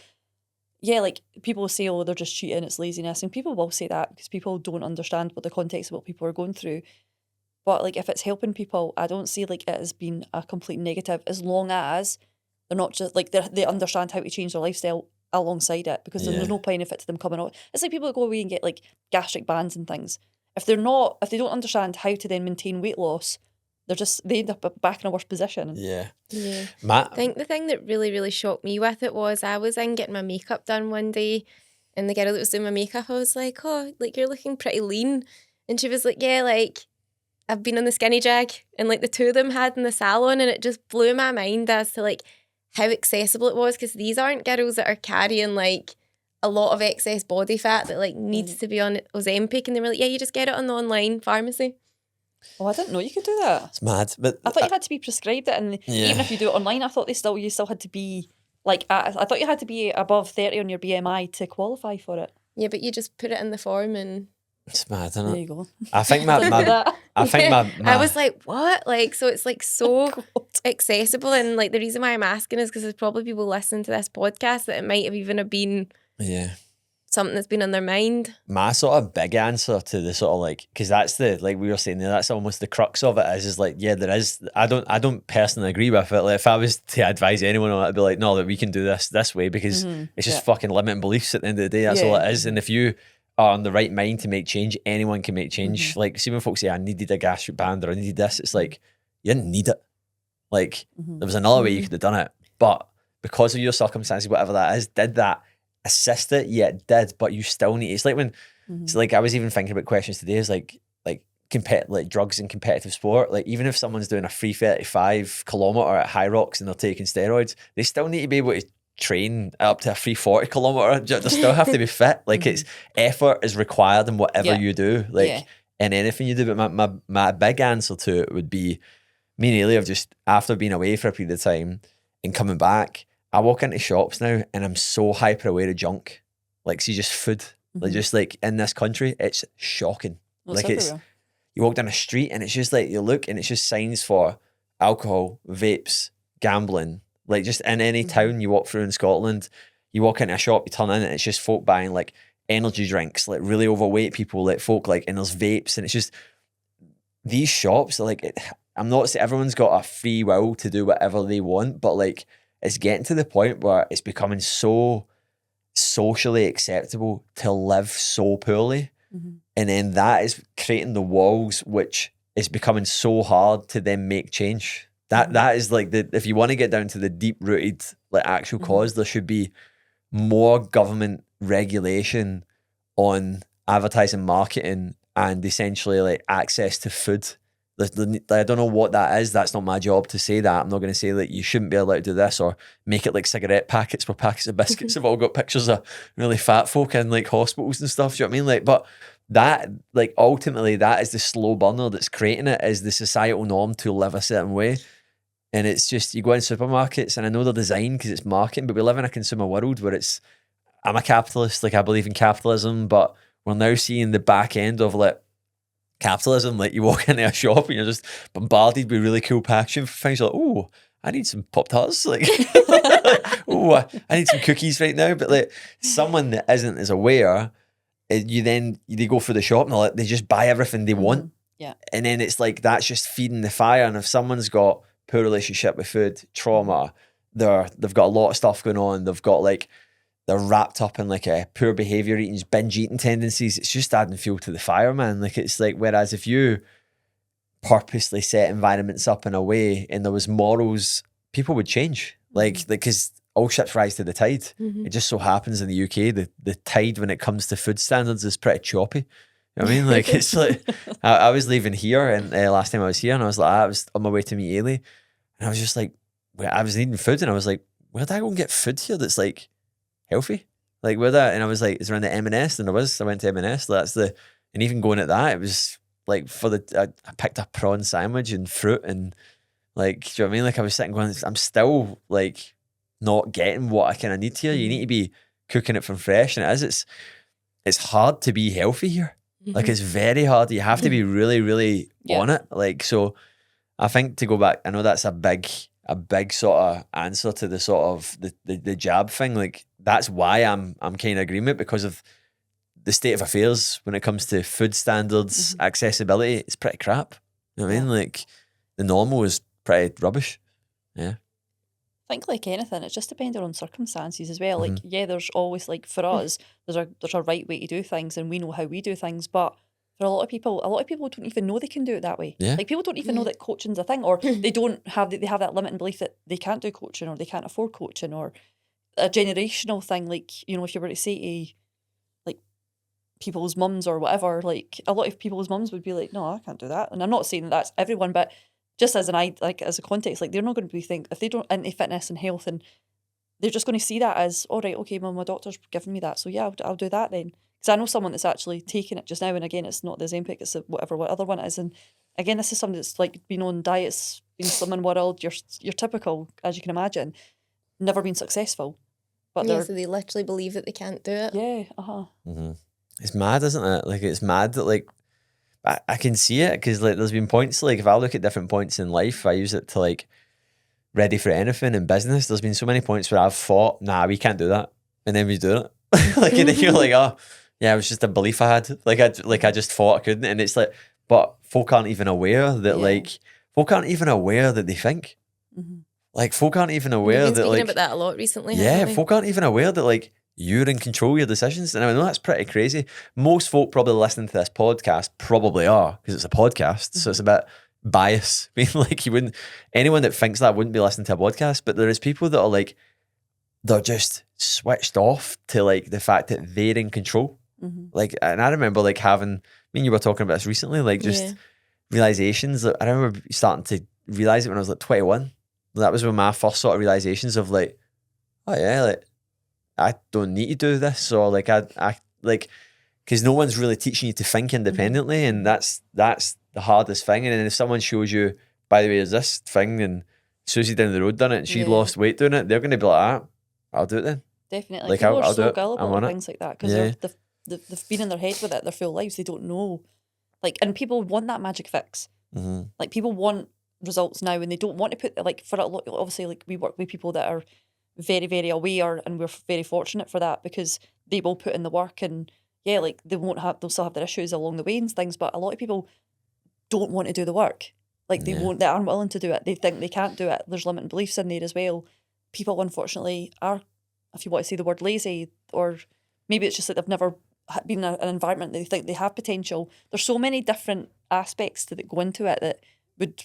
yeah, like people say, oh, they're just cheating, it's laziness. And people will say that because people don't understand what the context of what people are going through. But like if it's helping people, I don't see like it as being a complete negative, as long as they're not just like they understand how to change their lifestyle alongside it because Yeah. there's no benefit to them coming out. It's like people that go away and get like gastric bands and things. If they don't understand how to then maintain weight loss, they end up back in a worse position. Yeah. Yeah. Matt, I think the thing that really, really shocked me with it was I was in getting my makeup done one day, and the girl that was doing my makeup, I was like, oh, like, you're looking pretty lean. And she was like, yeah, like, I've been on the skinny jag. And like the two of them had in the salon, and it just blew my mind as to like how accessible it was, because these aren't girls that are carrying like a lot of excess body fat that like needs to be on Ozempic. And they were like, yeah, you just get it on the online pharmacy. Oh, I didn't know you could do that. it's mad. But I thought you had to be prescribed it, and Yeah. even if you do it online, I thought you still had to be like I thought you had to be above 30 on your BMI to qualify for it. Yeah, but you just put it in the form and it's mad, isn't There it? you go. I think my That. I think my I was like, what? Like, so it's like so accessible. And like the reason why I'm asking is because there's probably people listening to this podcast that it might have even have been yeah. something that's been on their mind. My sort of big answer to the sort of like, because that's the, like we were saying there, that's almost the crux of it is like, yeah, there is, I don't personally agree with it. Like if I was to advise anyone on it, I'd be like, no, that we can do this way because it's just fucking limiting beliefs at the end of the day. That's all it is. And if you are on the right mind to make change, anyone can make change. Like see when folks say I needed a gastric band or I needed this, it's like, you didn't need it. Like there was another way you could have done it. But because of your circumstances, whatever that is, did that assist it? Yeah, it did, but you still need, it's like when it's like I was even thinking about questions today is like drugs in competitive sport. Like even if someone's doing a 335 kilometer at High Rocks and they're taking steroids, they still need to be able to train up to a 340 kilometer. They still have to be fit. Like it's effort is required in whatever you do, like in anything you do. But my big answer to it would be me and Ailey have just, after being away for a period of time and coming back, I walk into shops now and I'm so hyper aware of junk. Like, see, just food. Like, just like in this country, it's shocking. Well, like, it's, you walk down a street and it's just like, you look and it's just signs for alcohol, vapes, gambling. Like, just in any town you walk through in Scotland, you walk into a shop, you turn in and it's just folk buying like energy drinks, like really overweight people, like folk, like, and there's vapes. And it's just, these shops are like, I'm not saying everyone's got a free will to do whatever they want, but like, it's getting to the point where it's becoming so socially acceptable to live so poorly. And then that is creating the walls, which is becoming so hard to then make change. That is like if you want to get down to the deep rooted like actual cause, there should be more government regulation on advertising, marketing, and essentially like access to food. I don't know what that is. That's not my job to say that. I'm not going to say that you shouldn't be allowed to do this or make it like cigarette packets where packets of biscuits have all got pictures of really fat folk in like hospitals and stuff. Do you know what I mean? Like, but that, like, ultimately, that is the slow burner that's creating it, is the societal norm to live a certain way. And it's just, you go in supermarkets, and I know they're designed because it's marketing, but we live in a consumer world where I'm a capitalist, like I believe in capitalism, but we're now seeing the back end of like capitalism. Like you walk into a shop and you're just bombarded with really cool packaging for things. You're like, oh, I need some Pop-Tarts. Like, oh, I need some cookies right now. But like someone that isn't as aware, they go through the shop and they just buy everything they want. Yeah. And then it's like, that's just feeding the fire. And if someone's got poor relationship with food, trauma, they've got a lot of stuff going on. They're wrapped up in like a poor behavior eating, binge eating tendencies. It's just adding fuel to the fire, man. Like it's like, whereas if you purposely set environments up in a way and there was morals, people would change. Like, because all ships rise to the tide. It just so happens in the UK, the tide when it comes to food standards is pretty choppy. You know what I mean? Like it's like, I was leaving here and last time I was here and I was like, I was on my way to meet Ailey and I was just like, I was needing food and I was like, where did I go and get food here that's like healthy? Like where that? And I was like, it's around the M&S, and I went to M&S. And even going at that, it was like I picked a prawn sandwich and fruit and like, do you know what I mean? Like I was sitting going, I'm still like not getting what I kind of need here. You need to be cooking it from fresh, and it's hard to be healthy here. Like it's very hard. You have to be really, really on it. Like, so I think to go back, I know that's a big sort of answer to the sort of the jab thing. Like that's why I'm kind of agreement, because of the state of affairs when it comes to food standards, accessibility. It's pretty crap. You know what I mean? Like the normal is pretty rubbish. Yeah. I think like anything, it's just depending on circumstances as well. Like, yeah, there's always like for us, there's a right way to do things, and we know how we do things. But for a lot of people don't even know they can do it that way. Yeah. Like people don't even know that coaching's a thing, or they don't have they have that limiting belief that they can't do coaching or they can't afford coaching, or a generational thing. Like, you know, if you were to say to like people's mums or whatever, like a lot of people's mums would be like, no, I can't do that. And I'm not saying that that's everyone, but just as as a context, like they're not going to be think if they don't into fitness and health, and they're just going to see that as, all right, okay, well, my doctor's given me that, so yeah, I'll do that then. Because I know someone that's actually taken it just now, and again, it's not the Ozempic, it's what other one it is, and again, this is somebody that's like been on diets, been slimming world, your typical, as you can imagine, never been successful, but Yeah, so they literally believe that they can't do it. yeah, It's mad, isn't it? Like, it's mad that like I can see it, because like there's been points, like if I look at different points in life, I use it to like ready for anything in business. There's been so many points where I've thought, nah, we can't do that, and then we do it. Like, and then you're like, oh yeah, it was just a belief I had. Like I just thought I couldn't, and it's like, but folk aren't even aware that folk aren't even aware that they think. Like folk aren't even aware We've been that speaking like about that a lot recently. yeah, haven't we? folk aren't even aware that like you're in control of your decisions. And I know that's pretty crazy. Most folk probably listening to this podcast probably are, because it's a podcast. So it's a bit bias. I mean, like anyone that thinks that wouldn't be listening to a podcast, but there is people that are like, they're just switched off to like the fact that they're in control. Like, and I remember like having, you were talking about this recently, like just realizations. I remember starting to realize it when I was like 21. That was when my first sort of realizations of like, oh yeah, like I don't need to do this, or like I like, because no one's really teaching you to think independently, and that's the hardest thing. And then if someone shows you, by the way, there's this thing, and Susie down the road done it, and she lost weight doing it, they're going to be like, I'll do it then. definitely. Like, People I'll are do so it. gullible I'm on to it. things like that because Yeah. they've been in their head with it their full lives. They don't know, like, and people want that magic fix. Like people want results now, and they don't want to put like for a lot. Obviously, like we work with people that are very, very aware, and we're very fortunate for that because they will put in the work, and yeah, like they'll still have their issues along the way and things, but a lot of people don't want to do the work. Like they aren't willing to do it. They think they can't do it. There's limiting beliefs in there as well. People unfortunately are, if you want to say the word lazy, or maybe it's just that they've never been in an environment that they think they have potential. There's so many different aspects that go into it that would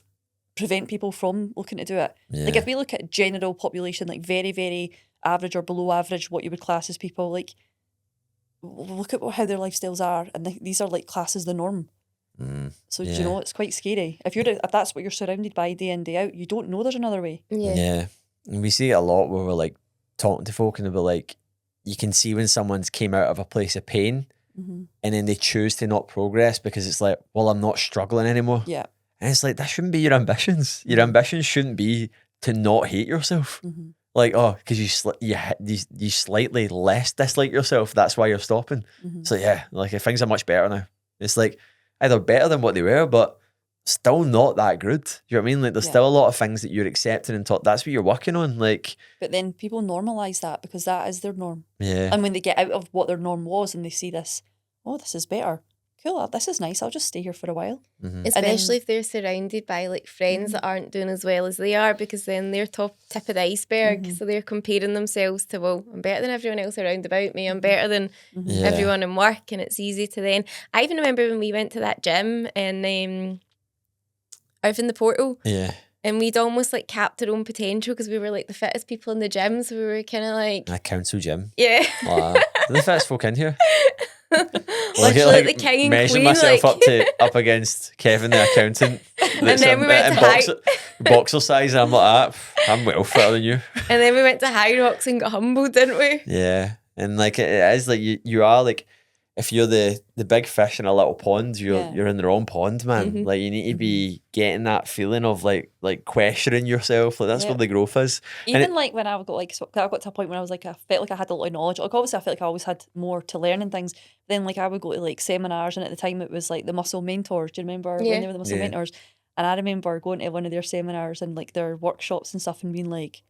prevent people from looking to do it. Like if we look at general population, like very, very average or below average, what you would class as people, like look at how their lifestyles are, and these are like classed as the norm. So do you know, it's quite scary. If that's what you're surrounded by day in, day out, you don't know there's another way. Yeah. And we see it a lot where we're like talking to folk, and they'll be like, you can see when someone's came out of a place of pain and then they choose to not progress because it's like, well, I'm not struggling anymore. Yeah. And it's like, that shouldn't be your ambitions. Your ambitions shouldn't be to not hate yourself. Like, oh, because you slightly less dislike yourself, that's why you're stopping. So yeah, like things are much better now. It's like either better than what they were, but still not that good. You know what I mean? Like there's still a lot of things that you're accepting and taught. That's what you're working on. Like, but then people normalize that because that is their norm. Yeah. And when they get out of what their norm was and they see this, oh, this is better. Cool, this is nice. I'll just stay here for a while. Especially if they're surrounded by like friends that aren't doing as well as they are, because then they're tip of the iceberg. So they're comparing themselves to, well, I'm better than everyone else around about me. I'm better than everyone in work, and it's easy to then. I even remember when we went to that gym in out in the Portal. Yeah. And we'd almost like capped our own potential because we were like the fittest people in the gym. So we were kind of like A council gym. Yeah. Wow. Are the fittest folk in here? Literally the king and measure queen, myself like. up against Kevin the accountant. And then we went to boxer size, and I'm like, I'm well fitter than you. And then we went to High Rocks and got humbled, didn't we? Yeah. And like it is like you are like, if you're the big fish in a little pond, you're in the wrong pond, man. Like you need to be getting that feeling of like questioning yourself. Like that's where the growth is. Even like when I got I got to a point when I was like, I felt like I had a lot of knowledge. Like obviously I felt like I always had more to learn and things. Then like I would go to like seminars, and at the time it was like the muscle mentors. Do you remember when they were the muscle mentors? And I remember going to one of their seminars and like their workshops and stuff, and being like,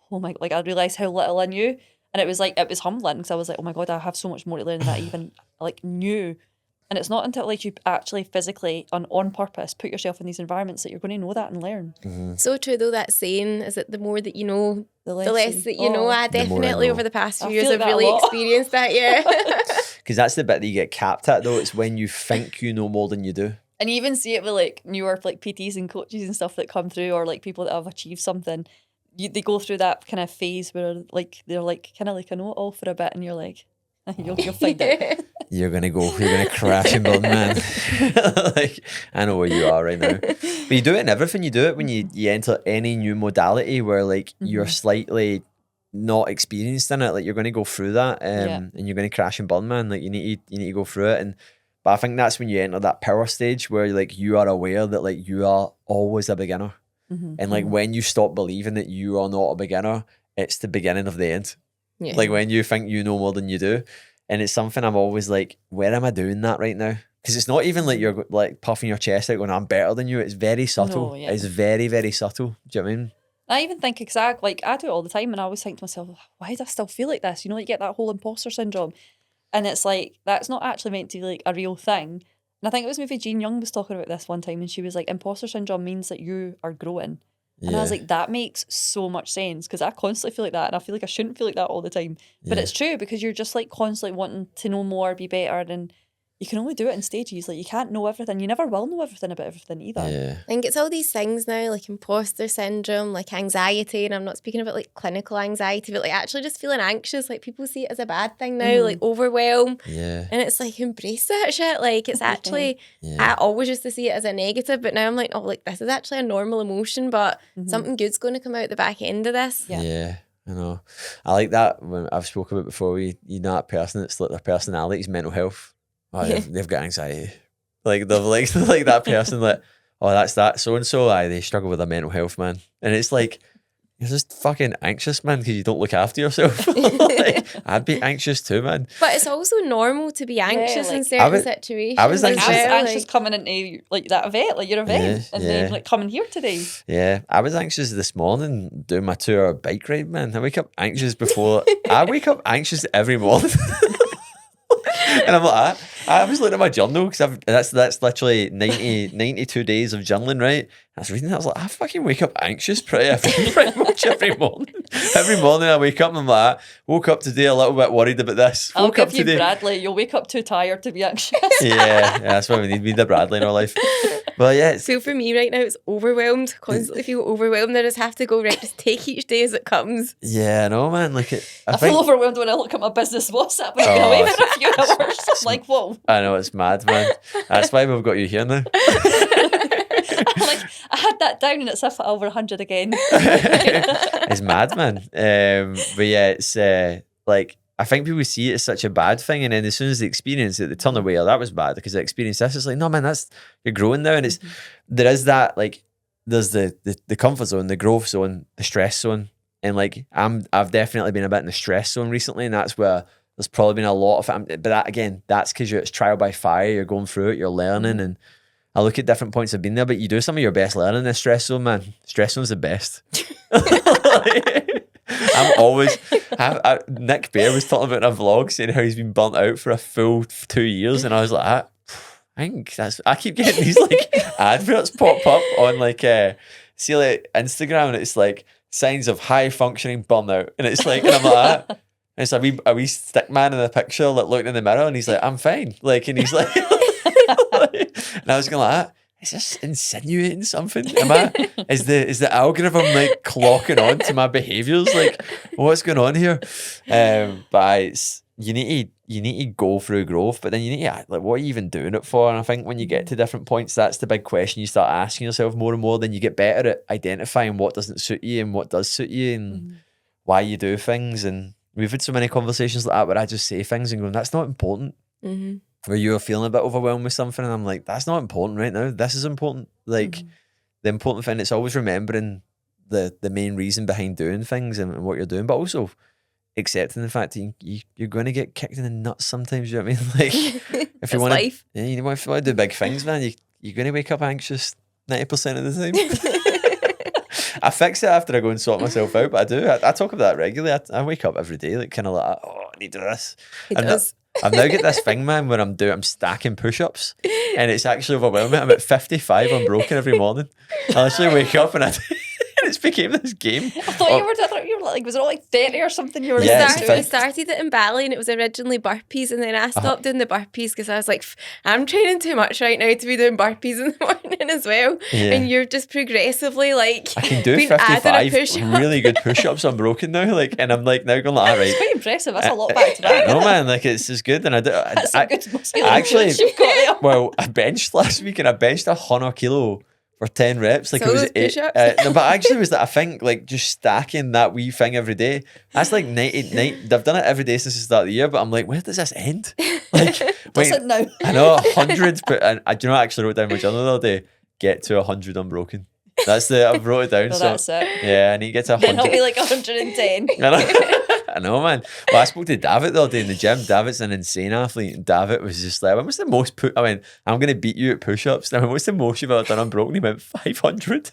oh my, like I realised how little I knew. And it was humbling because I was like, oh my God, I have so much more to learn than I even like knew. And it's not until like you actually physically on purpose put yourself in these environments that you're going to know that and learn. So true though, that saying, is it the more that you know, the less lesson. that you know? I The more I definitely know. over the past I few years feel I've like that a really lot. experienced that, yeah. Because that's the bit that you get capped at, though. It's when you think you know more than you do. And you even see it with like newer like PTs and coaches and stuff that come through, or like people that have achieved something. They go through that kind of phase where like they're like kind of like I know it all for a bit, and you're like, you'll find out. You're gonna crash and burn, man. Like, I know where you are right now. But you do it in everything. You do it when you enter any new modality where like you're slightly not experienced in it. Like you're gonna go through that, and you're gonna crash and burn, man. Like you need to go through it. But I think that's when you enter that power stage where like you are aware that like you are always a beginner. And like when you stop believing that you are not a beginner, it's the beginning of the end. Yeah. Like when you think you know more than you do. And it's something I'm always like, where am I doing that right now? Because it's not even like you're like puffing your chest out going, I'm better than you. It's very subtle. No, yeah. It's very, very subtle. Do you know what I mean? I even think like I do it all the time, and I always think to myself, why do I still feel like this? You know, you get that whole imposter syndrome, and it's like that's not actually meant to be like a real thing. And I think it was maybe Jean Young was talking about this one time, and she was like, imposter syndrome means that you are growing. And I was like, that makes so much sense, because I constantly feel like that, and I feel like I shouldn't feel like that all the time. But it's true, because you're just like constantly wanting to know more, be better, and you can only do it in stages. Like you can't know everything. You never will know everything about everything either. Yeah. I think it's all these things now, like imposter syndrome, like anxiety, and I'm not speaking about like clinical anxiety, but like actually just feeling anxious. Like people see it as a bad thing now, like overwhelm. Yeah. And it's like, embrace that shit. Like it's actually, I always used to see it as a negative, but now I'm like, oh, like this is actually a normal emotion, but something good's going to come out the back end of this. Yeah. I know. I like that when I've spoken about before. You know that person that's like their personality's mental health. Oh, they've got anxiety. Like they've like that person like, oh, that's that so and so. They struggle with their mental health, man. And it's like you're just fucking anxious, man, because you don't look after yourself. Like, I'd be anxious too, man. But it's also normal to be anxious like, in certain situations. I was I was anxious. anxious coming into like that event, like your event, and then like coming here today. Yeah, I was anxious this morning doing my 2-hour bike ride, man. I wake up anxious before. I wake up anxious every morning. And I'm like, I was looking at my journal because that's literally 92 days of journaling, right? I was reading that, I was like, I fucking wake up anxious pretty much every morning. Every morning I wake up and I'm like, woke up today a little bit worried about this. I'll Woke up give you today. Bradley. You'll wake up too tired to be anxious. Yeah, that's why we need the Bradley in our life. But yeah, So for me right now, it's overwhelmed. Constantly feel overwhelmed. I just have to go, right, just take each day as it comes. yeah, no, man. Like I feel overwhelmed when I look at my business WhatsApp and I've been away for a few hours. I'm like, whoa. I know, it's mad, man. That's why we've got you here now. I'm like, I had that down and it's up at over 100 again. It's mad, man. But yeah, it's like I think people see it as such a bad thing, and then as soon as they experience it, they turn away. Oh, that was bad because I experienced this. It's like, no, man, that's you're growing now, and it's there is that like there's the comfort zone, the growth zone, the stress zone, and like I've definitely been a bit in the stress zone recently, and that's where there's probably been a lot of it. But that again, that's because it's trial by fire. You're going through it, you're learning, and I look at different points I've been there, but you do some of your best learning in the stress zone, man. Stress zone's the best. I'm always... Nick Bear was talking about in a vlog saying how he's been burnt out for a full 2 years, and I was like, I think that's... I keep getting these like adverts pop up on like, see like Instagram, and it's like signs of high functioning burnout, and it's like, and I'm like, and it's a wee stick man in the picture like looking in the mirror, and he's like, I'm fine, like, and he's like... And I was going like, is this insinuating something? Is the algorithm like clocking on to my behaviours? Like, what's going on here? But it's, you need to go through growth, but then you need to like, what are you even doing it for? And I think when you get to different points, that's the big question you start asking yourself more and more. Then you get better at identifying what doesn't suit you and what does suit you and why you do things. And we've had so many conversations like that where I just say things and go, that's not important. Where you were feeling a bit overwhelmed with something, and I'm like, that's not important right now. This is important. Like the important thing, it's always remembering the main reason behind doing things and what you're doing, but also accepting the fact that you're going to get kicked in the nuts sometimes. You know what I mean? Like if you want life. to, you want to do big things, man, you're going to wake up anxious 90% of the time. I fix it after I go and sort myself out, but I do. I talk about that regularly. I wake up every day, like kind of like, oh, I need to do this. He does. I've now got this thing, man, where I'm stacking push-ups, and it's actually overwhelming. I'm at 55 unbroken every morning. I literally wake up and it's became this game. I thought you were like, was it all like 30 or something? You were Yeah, like, it's I started it in Bali and it was originally burpees, and then I stopped doing the burpees because I was like, I'm training too much right now to be doing burpees in the morning as well. Yeah. And you're just progressively like, I can do been adding a 55 push-up. really good push-ups unbroken now, like, and I'm like now going like, all right. it's quite impressive. That's a lot back to back. No, man, like it's just good, and That's some good muscular actually, endurance you've got there. well, I benched last week and I benched 100 kilo for 10 reps. Like So it was those push-ups? no, but actually was that I think like just stacking that wee thing every day. That's like 90. I've done it every day since the start of the year, but I'm like, where does this end? Like, Does it now? I know 100, but I do you know I actually wrote down my journal the other day. Get to 100 unbroken. I've wrote it down. No, so that's it. yeah, I need to get to Then I'll 100. be like 110. I know. I know, man. Well, I spoke to David the other day in the gym. David's an insane athlete, and David was just like, what's the most I went, I'm going to beat you at push-ups. Now, what's the most you've ever done unbroken? He went 500.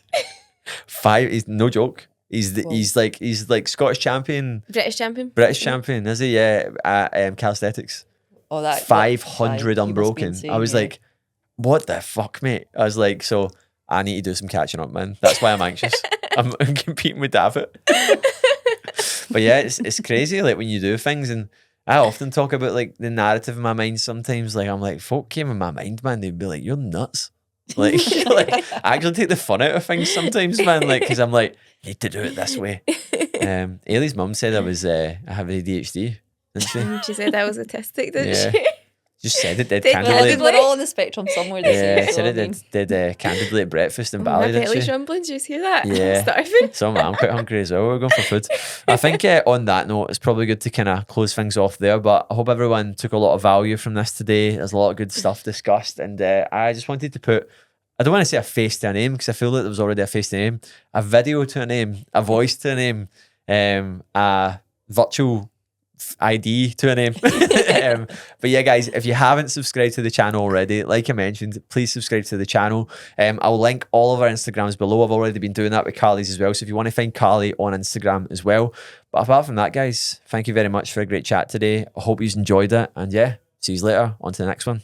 He's no joke. He's like Scottish champion, British champion. British champion, is he? Yeah, calisthenics. Oh, that 500 he must be unbroken. insane, I was yeah. like, what the fuck, mate? I was like, so I need to do some catching up, man. That's why I'm anxious. I'm competing with David. But yeah, it's crazy, like when you do things, and I often talk about like the narrative in my mind sometimes. Like I'm like, folk came in my mind, man, they'd be like, you're nuts. Like, I actually take the fun out of things sometimes, man. Like, because I'm like, need to do it this way. Ailey's mum said I have ADHD, didn't she? And she said I was autistic, didn't Yeah. she? Just said it dead Did candidly. Well, We're all on the spectrum somewhere. They Yeah, say, so, said I it mean, did candidly at breakfast in My Bali, didn't belly's she? rumbling. Did you hear that? Yeah. I'm starving. So I'm quite hungry as well. We're going for food. I think on that note, it's probably good to kind of close things off there. But I hope everyone took a lot of value from this today. There's a lot of good stuff discussed. And I just wanted to put, I don't want to say a face to a name because I feel like there was already a face to a name, a video to a name, a voice to a name, a virtual ID to a name. But yeah, guys, if you haven't subscribed to the channel already, like I mentioned, please subscribe to the channel. I'll link all of our Instagrams below. I've already been doing that with Carly's as well. So if you want to find Carly on Instagram as well. But apart from that, guys, thank you very much for a great chat today. I hope you enjoyed it. And yeah, see you later. On to the next one.